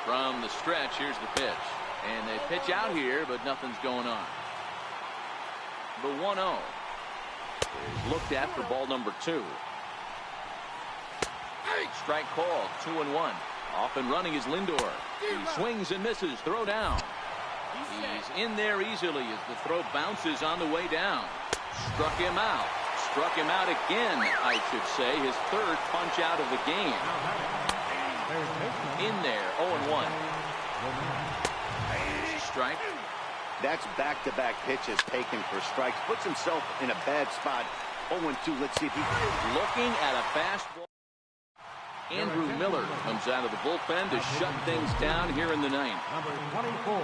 From the stretch, here's the pitch. And they pitch out here, but nothing's going on. The 1-0 is looked at for ball number 2. Strike called, 2-1. Off and running is Lindor. He swings and misses, throw down. He's in there easily as the throw bounces on the way down. Struck him out. Struck him out again, I should say. His third punch out of the game. In there, 0-1. Strike. That's back-to-back pitches taken for strikes. Puts himself in a bad spot. 0-2. Let's see if he... Looking at a fastball. Andrew Miller comes out of the bullpen to shut things down here in the ninth. Number 24.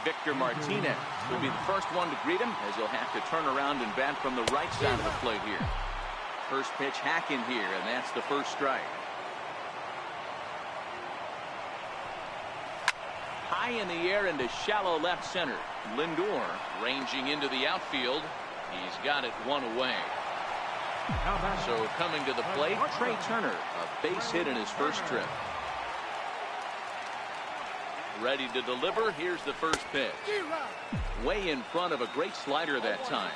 Victor Martinez will be the first one to greet him as he'll have to turn around and bat from the right side of the plate here. First pitch hack in here, and that's the first strike. High in the air into shallow left center. Lindor ranging into the outfield. He's got it one away. So coming to the plate, Trey Turner, a base hit in his first trip. Ready to deliver. Here's the first pitch. Way in front of a great slider that time.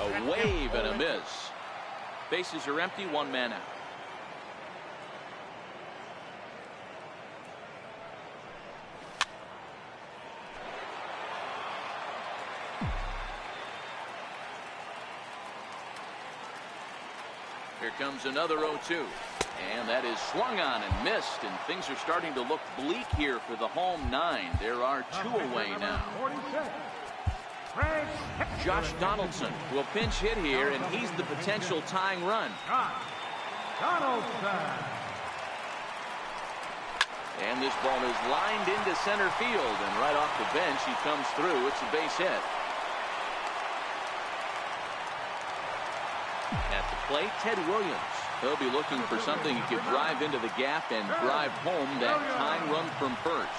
A wave and a miss. Bases are empty, 1 man out. Here comes another 0-2. And that is swung on and missed, and things are starting to look bleak here for the home 9. There are 2 away now. Josh Donaldson will pinch hit here, and he's the potential tying run. And this ball is lined into center field, and right off the bench he comes through. It's a base hit. At the plate, Ted Williams. He'll be looking for something he could drive into the gap and drive home that tying run from first.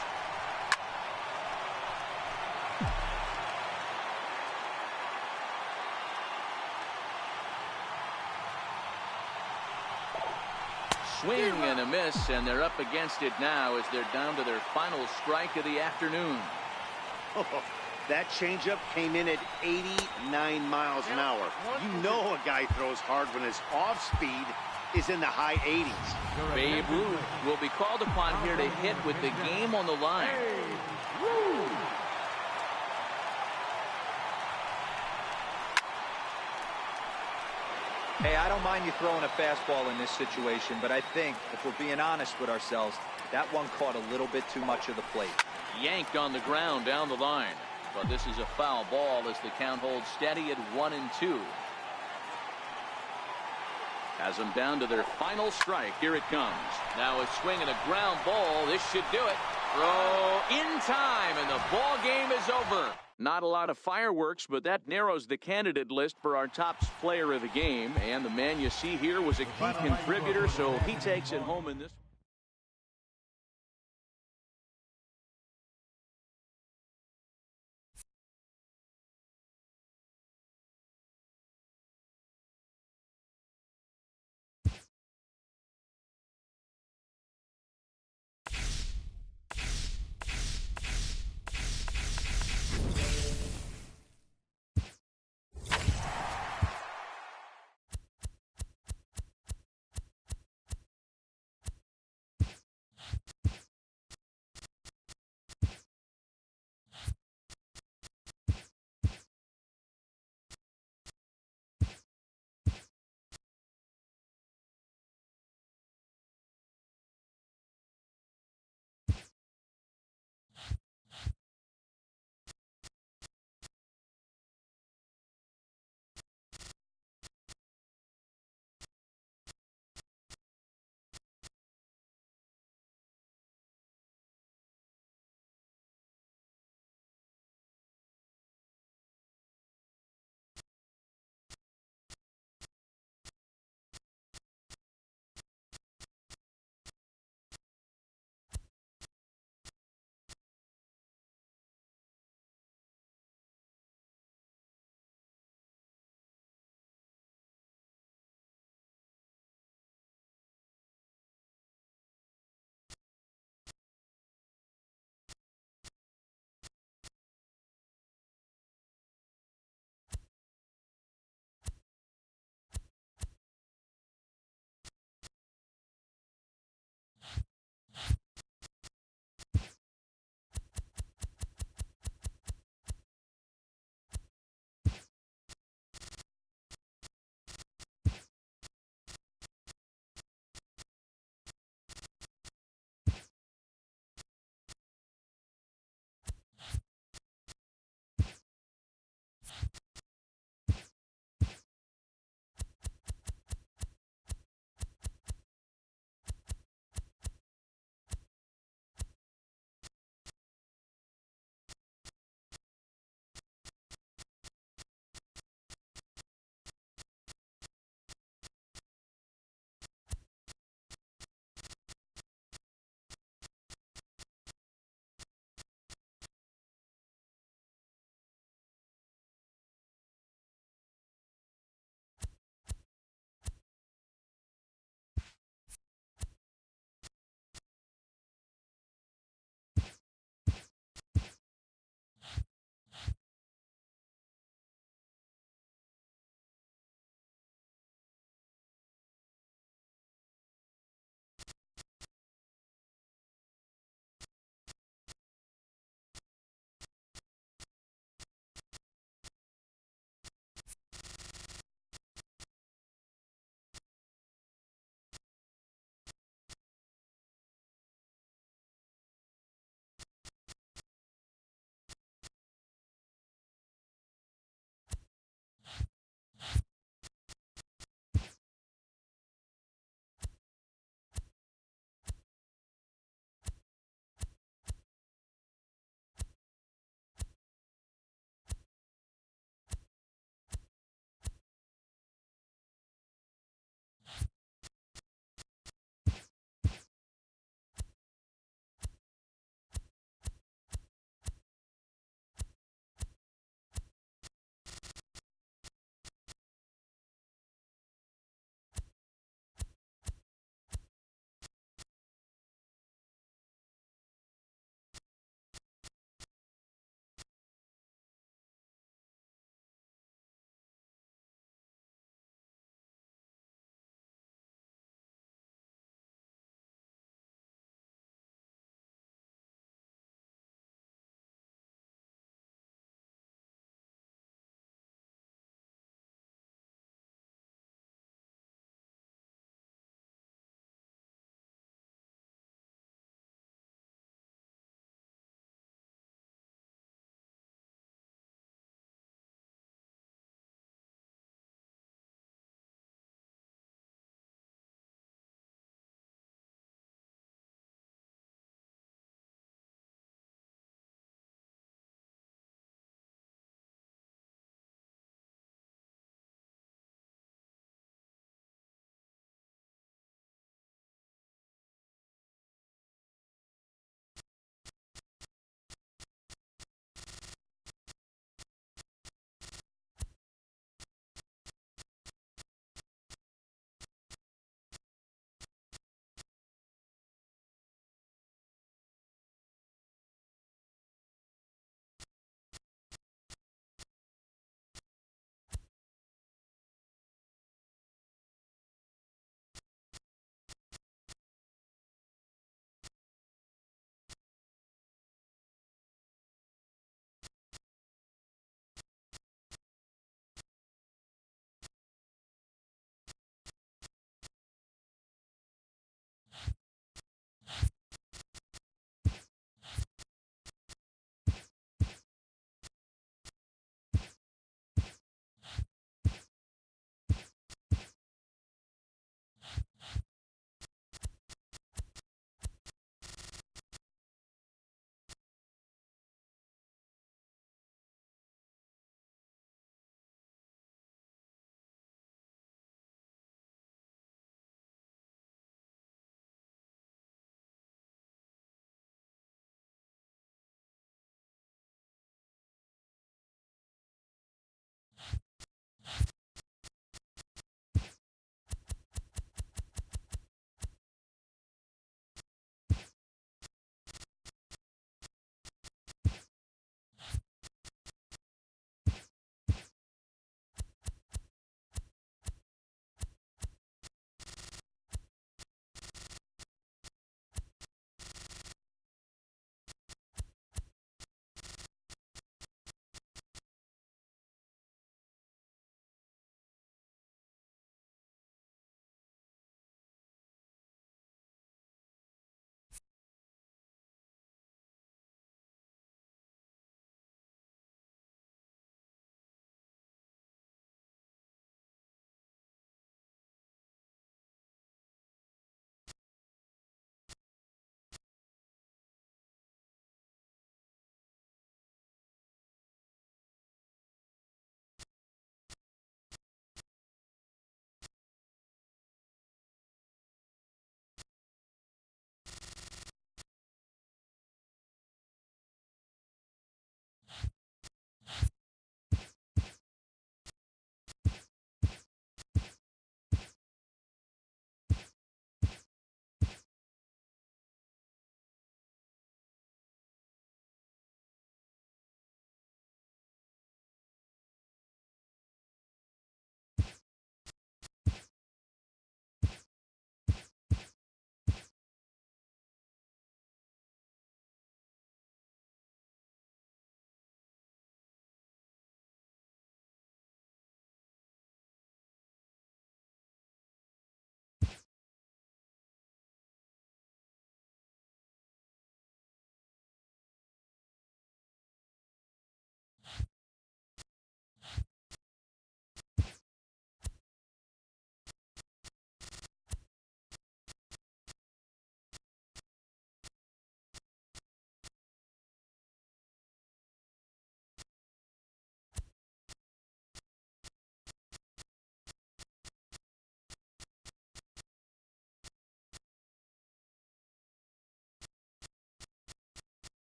Swing and a miss, and they're up against it now as they're down to their final strike of the afternoon. That changeup came in at 89 miles an hour. You know a guy throws hard when his off speed is in the high 80s. Babe Ruth will be called upon here to hit with the game on the line. Hey, I don't mind you throwing a fastball in this situation, but I think, if we're being honest with ourselves, that one caught a little bit too much of the plate. Yanked on the ground down the line. But this is a foul ball as the count holds steady at 1-2. Has them down to their final strike. Here it comes. Now a swing and a ground ball. This should do it. Throw in time, and the ball game is over. Not a lot of fireworks, but that narrows the candidate list for our top player of the game. And the man you see here was a key contributor, so he takes it home in this.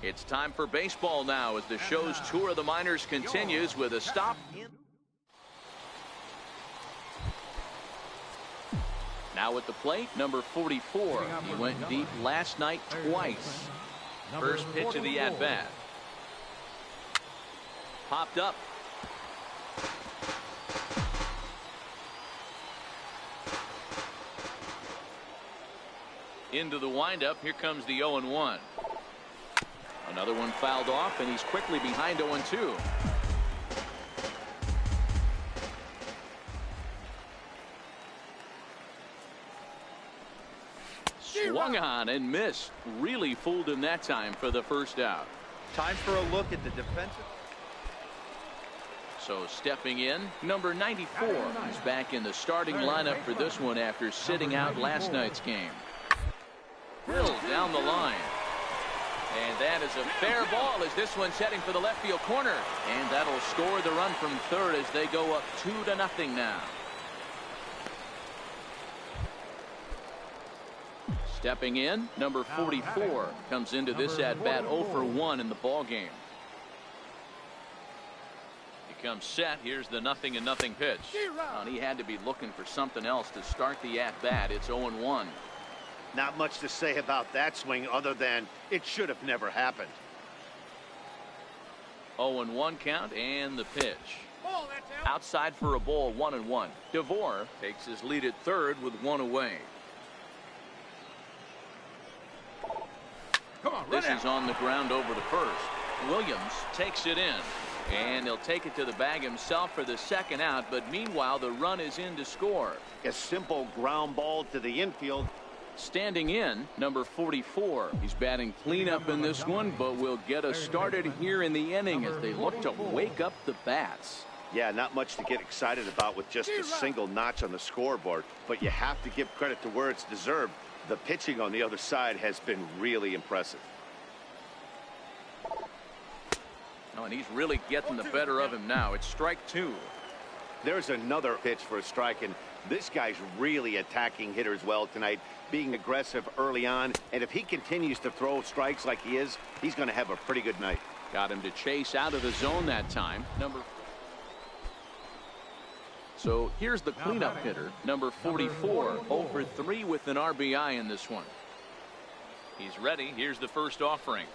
It's time for baseball now as the show's tour of the minors continues with a stop. Now at the plate, number 44. He went deep last night twice. First pitch of the at-bat. Popped up. Into the windup. Here comes the 0-1. Another one fouled off, and he's quickly behind 0-2. Swung on and missed. Really fooled him that time for the first out. Time for a look at the defensive. So stepping in, number 94. He's back in the starting lineup for this one after sitting out last night's game. Drilled down the line. And that is a fair ball as this one's heading for the left field corner. And that'll score the run from third as they go up 2-0 now. Stepping in, number 44 comes into this at-bat 0 for 1 in the ball game. He comes set. Here's the 0-0 pitch. And he had to be looking for something else to start the at-bat. It's 0-1. Not much to say about that swing other than it should have never happened. 0-1 count and the pitch. Outside for a ball, 1-1. DeVore takes his lead at third with one away. This is on the ground over to first. Williams takes it in. And he'll take it to the bag himself for the second out. But meanwhile, the run is in to score. A simple ground ball to the infield. Standing in, number 44. He's batting cleanup in this one, but will get us started here in the inning as they look to wake up the bats. Yeah, not much to get excited about with just a single notch on the scoreboard, but you have to give credit to where it's deserved. The pitching on the other side has been really impressive. Oh, and he's really getting the better of him now. It's strike 2. There's another pitch for a strike, and this guy's really attacking hitters well tonight, being aggressive early on, and if he continues to throw strikes like he is, he's going to have a pretty good night. Got him to chase out of the zone that time. So here's the cleanup hitter, number 44, 0 for 3 with an RBI in this one. He's ready. Here's the first offering.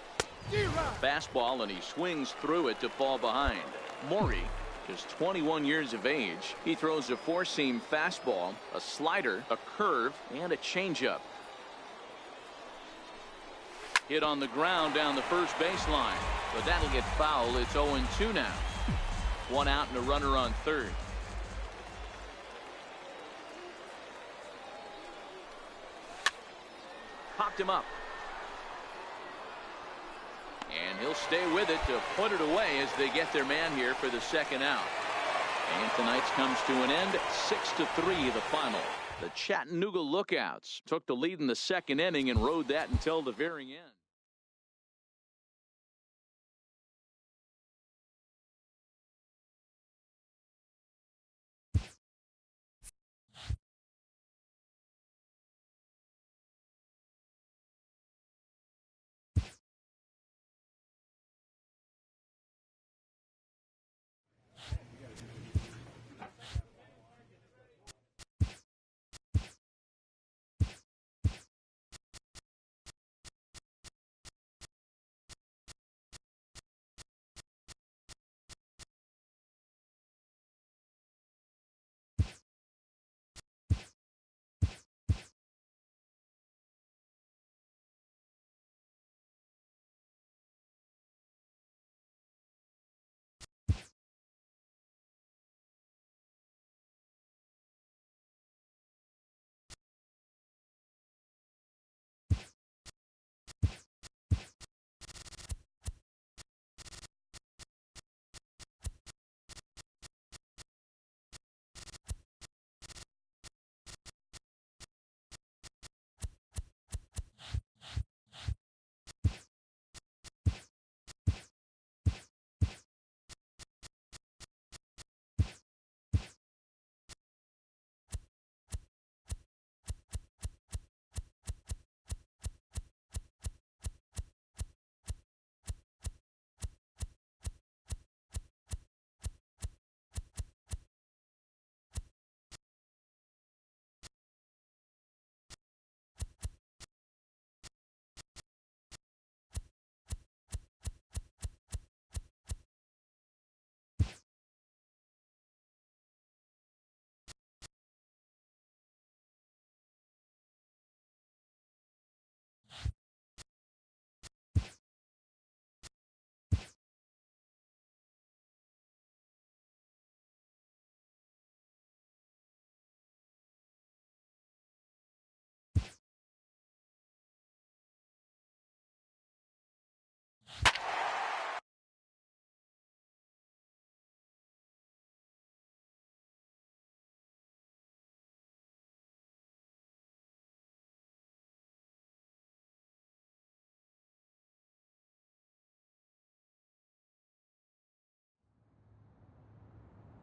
Fastball, and he swings through it to fall behind. Maury, just 21 years of age. He throws a four-seam fastball, a slider, a curve, and a changeup. Hit on the ground down the first baseline. But that'll get foul. It's 0-2 now. One out and a runner on third. Popped him up. And he'll stay with it to put it away as they get their man here for the second out. And tonight's comes to an end. 6-3 the final. The Chattanooga Lookouts took the lead in the second inning and rode that until the very end.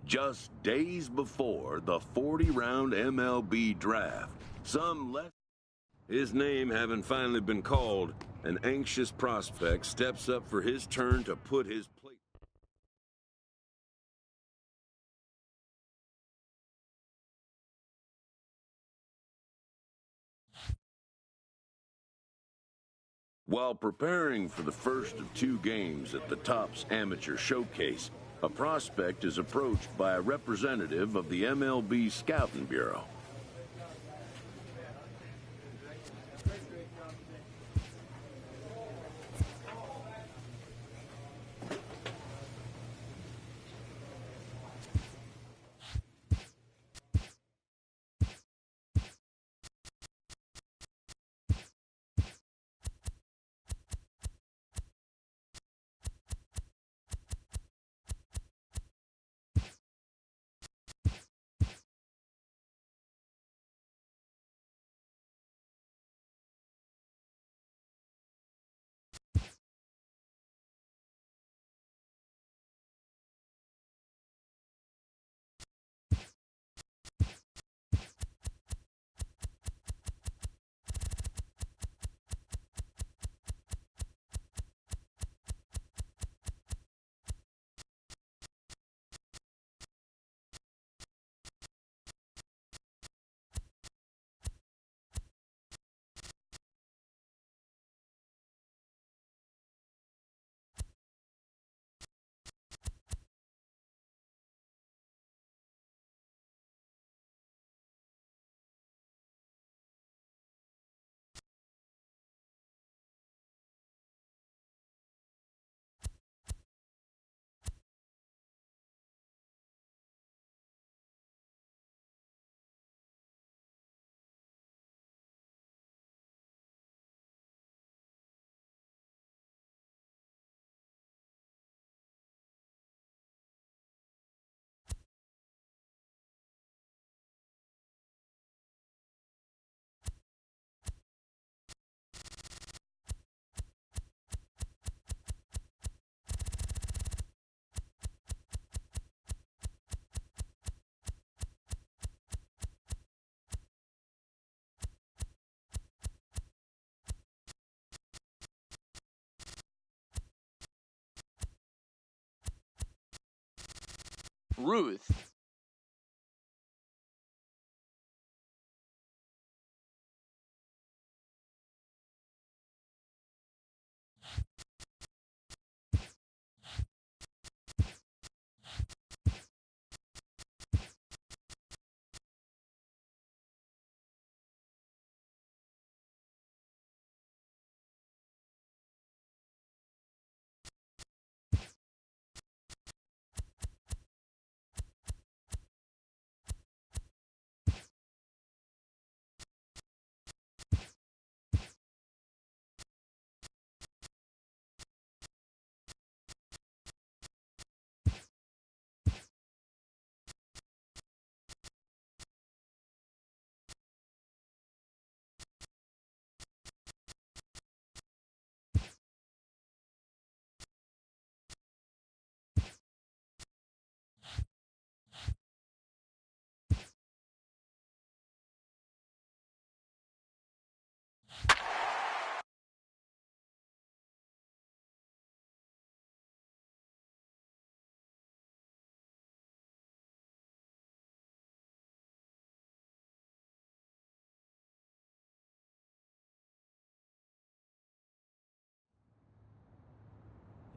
Just days before the 40-round MLB draft, his name having finally been called, an anxious prospect steps up for his turn to put his plate. While preparing for the first of 2 games at the Topps Amateur Showcase, a prospect is approached by a representative of the MLB Scouting Bureau. Ruth.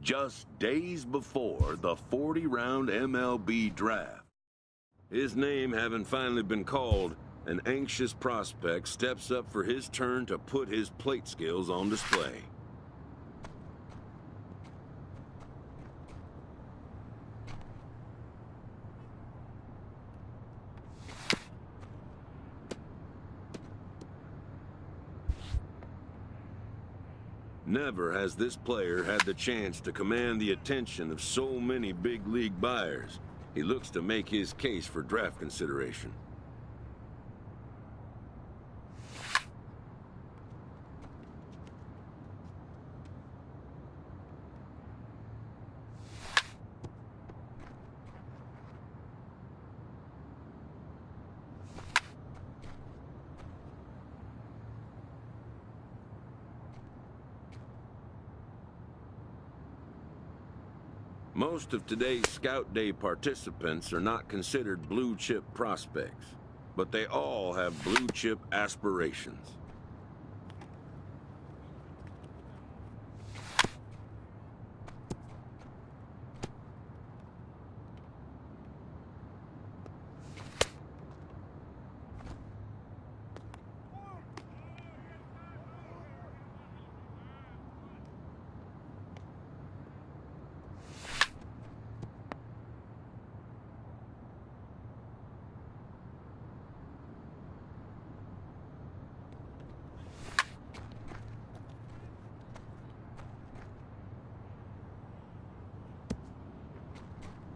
Just days before the 40-round MLB draft, his name having finally been called, an anxious prospect steps up for his turn to put his plate skills on display. Never has this player had the chance to command the attention of so many big league buyers. He looks to make his case for draft consideration. Most of today's Scout Day participants are not considered blue-chip prospects, but they all have blue-chip aspirations.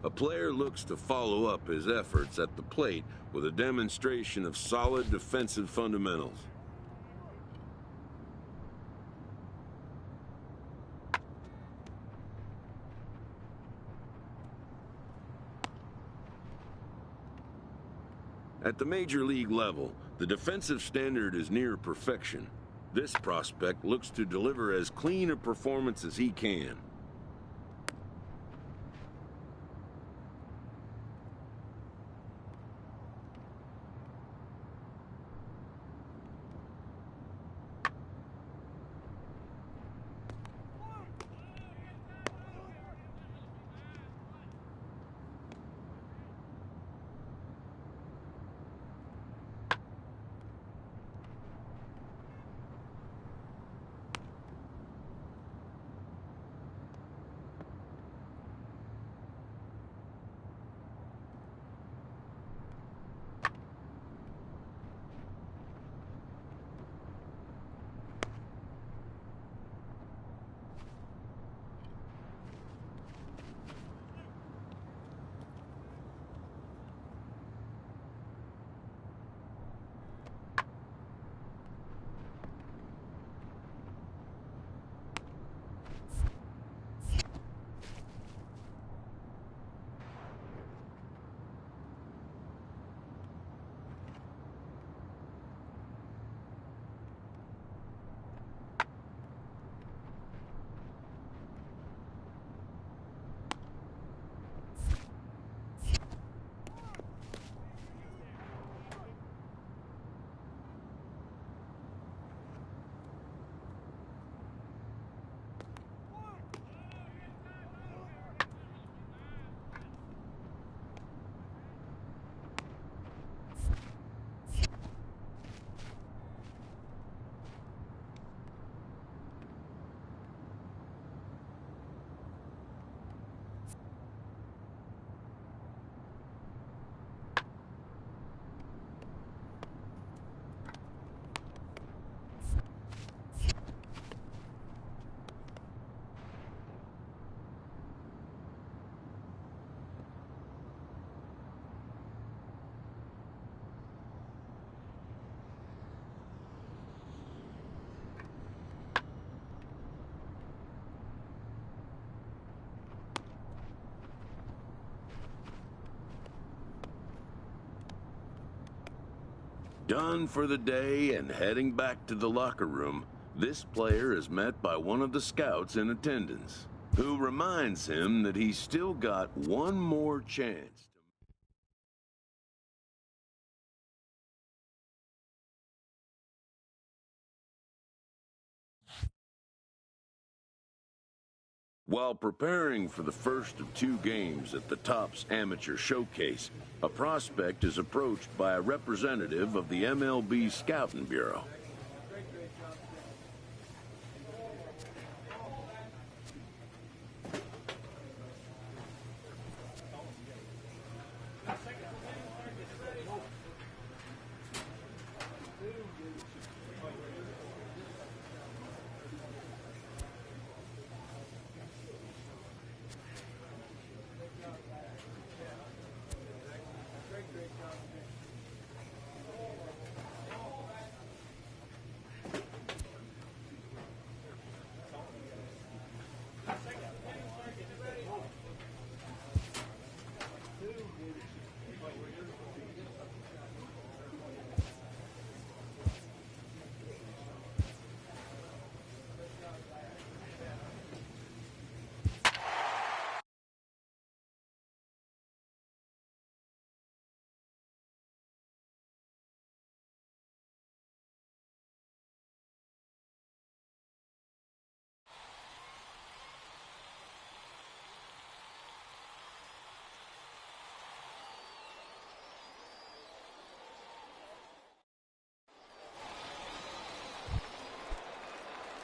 A player looks to follow up his efforts at the plate with a demonstration of solid defensive fundamentals. At the major league level, the defensive standard is near perfection. This prospect looks to deliver as clean a performance as he can. Done for the day and heading back to the locker room, this player is met by one of the scouts in attendance, who reminds him that he's still got one more chance. While preparing for the first of 2 games at the Topps Amateur Showcase, a prospect is approached by a representative of the MLB Scouting Bureau.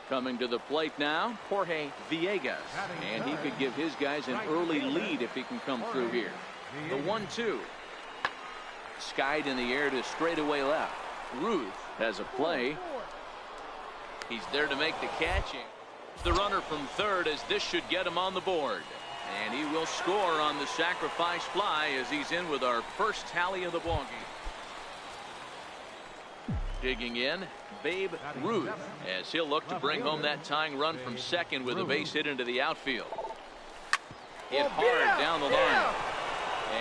Coming to the plate now, Jorge Villegas. And he could give his guys an early lead if he can come through here. The 1-2. Skied in the air to straightaway left. Ruth has a play. He's there to make the catch. The runner from third, as this should get him on the board. And he will score on the sacrifice fly as he's in with our first tally of the ballgame. Digging in, Babe Ruth, as he'll look to bring home that tying run from second with a base hit into the outfield. Hit hard down the line.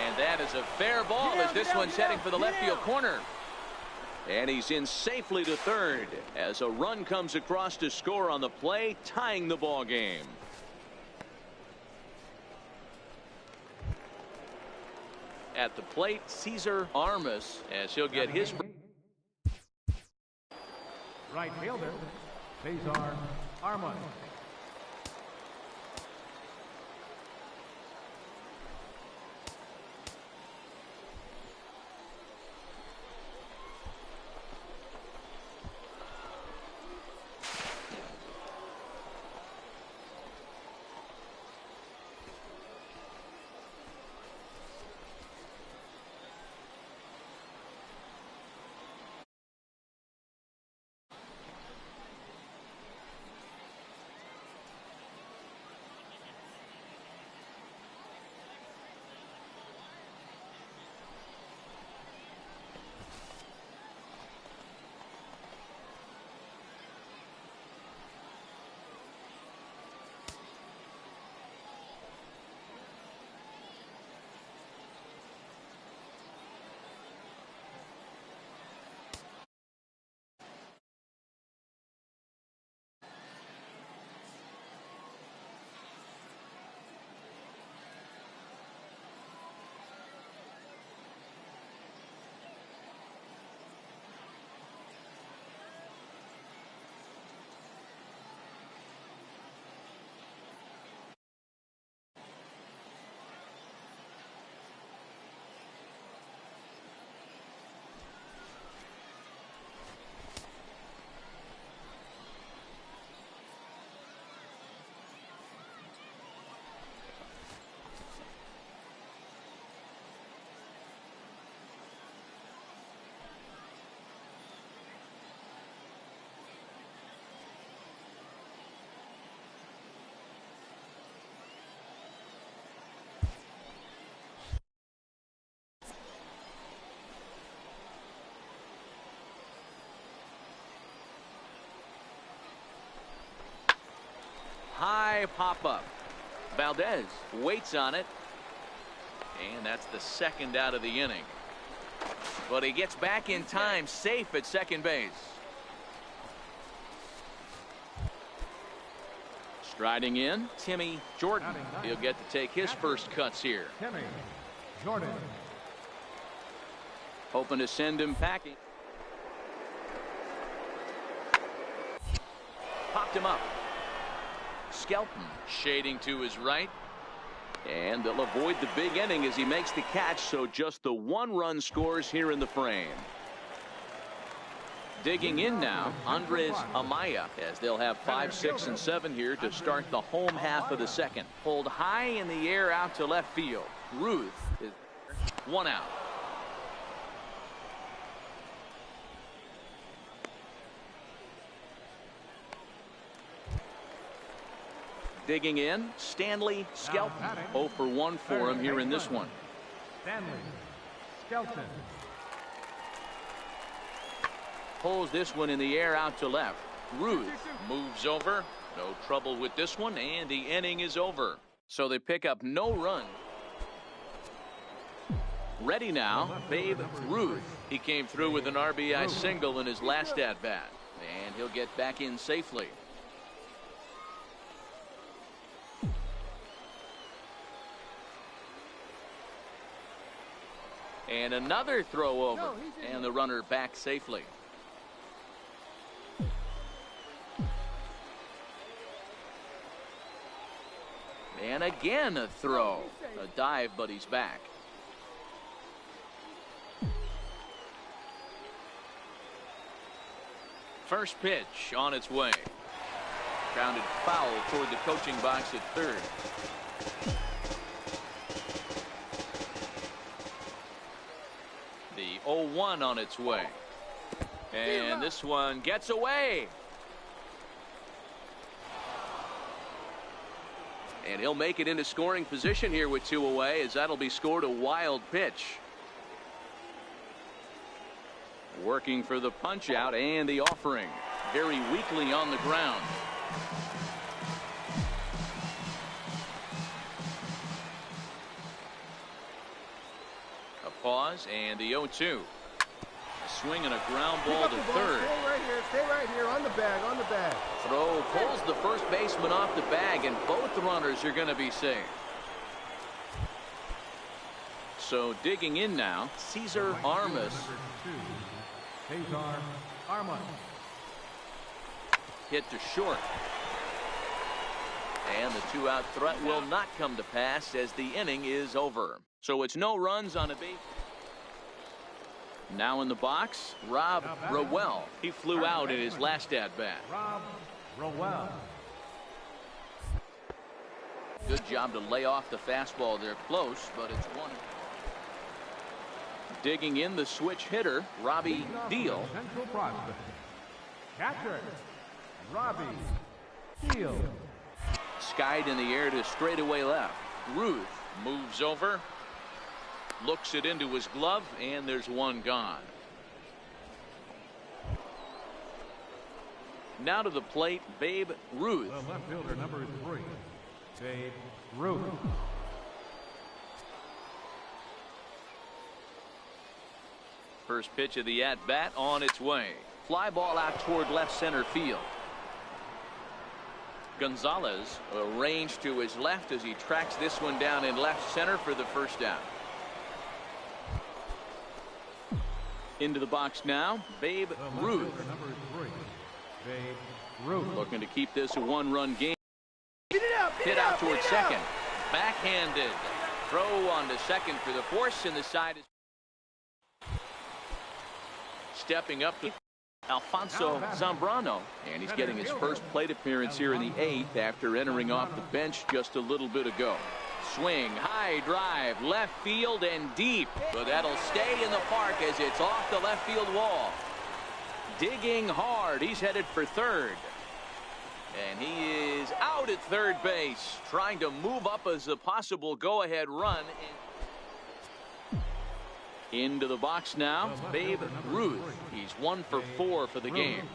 And that is a fair ball as this one's heading for the left field corner. And he's in safely to third as a run comes across to score on the play, tying the ball game. At the plate, Cesar Armas, as he'll get his. Right fielder, Cesar Armas. High pop-up. Valdez waits on it. And that's the second out of the inning. But he gets back in time, safe at second base. Striding in, Timmy Jordan. He'll get to take his first cuts here. Timmy Jordan. Hoping to send him packing. Popped him up. Skelton shading to his right. And they'll avoid the big inning as he makes the catch, so just the one run scores here in the frame. Digging in now, Andres Amaya, as they'll have 5, 6, and 7 here to start the home half of the second. Pulled high in the air out to left field. Ruth is 1 out. Digging in, Stanley Skelton. 0 for 1 for him here in this one. Stanley Skelton. Pulls this one in the air out to left. Ruth moves over. No trouble with this one, and the inning is over. So they pick up no run. Ready now, Babe Ruth. He came through with an RBI single in his last at-bat, and he'll get back in safely. And another throw over, and the runner back safely. And again a throw. A dive, but he's back. First pitch on its way. Counted foul toward the coaching box at third. The 0-1 on its way. And this one gets away. And he'll make it into scoring position here with 2 away, as that'll be scored a wild pitch. Working for the punch out and the offering. Very weakly on the ground. A pause and the 0-2. Swing and a ground ball to third. Stay right here on the bag. Throw pulls the first baseman off the bag, and both runners are going to be safe. So digging in now, Cesar Armas. Cesar Armas. Hit to short. And the 2-out threat will not come to pass as the inning is over. So it's no runs on a base. Now in the box, Rob Rowell. He flew out in his last at-bat. Rob Rowell. Good job to lay off the fastball there close, but it's one. Digging in the switch hitter, Robbie Deal. Central prospect. Catcher, Robbie Deal. Skied in the air to straightaway left. Ruth moves over. Looks it into his glove, and there's one gone. Now to the plate, Babe Ruth. The left fielder, number 3, Babe Ruth. First pitch of the at-bat on its way. Fly ball out toward left center field. Gonzalez arranged to his left as he tracks this one down in left center for the first out. Into the box now, Babe Ruth. Number 3, Babe Ruth. Looking to keep this a one-run game. Hit out toward second. Backhanded. Throw on to second for the force, and the side is stepping up to Alfonso Zambrano, and he's getting his first plate appearance here in the 8th after entering off the bench just a little bit ago. Swing, high drive, left field and deep, but that'll stay in the park as it's off the left field wall. Digging hard, he's headed for third. And he is out at third base, trying to move up as a possible go-ahead run. Into the box now, Babe Ruth. He's 1 for 4 for the game.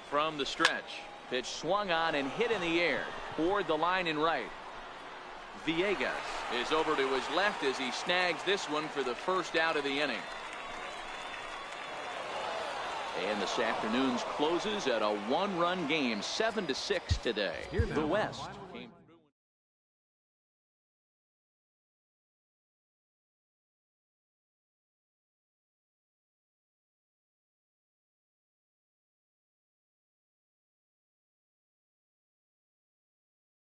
From the stretch, pitch swung on and hit in the air toward the line and right. Villegas is over to his left as he snags this one for the first out of the inning. And this afternoon's closes at a one-run game, 7-6 today. The West.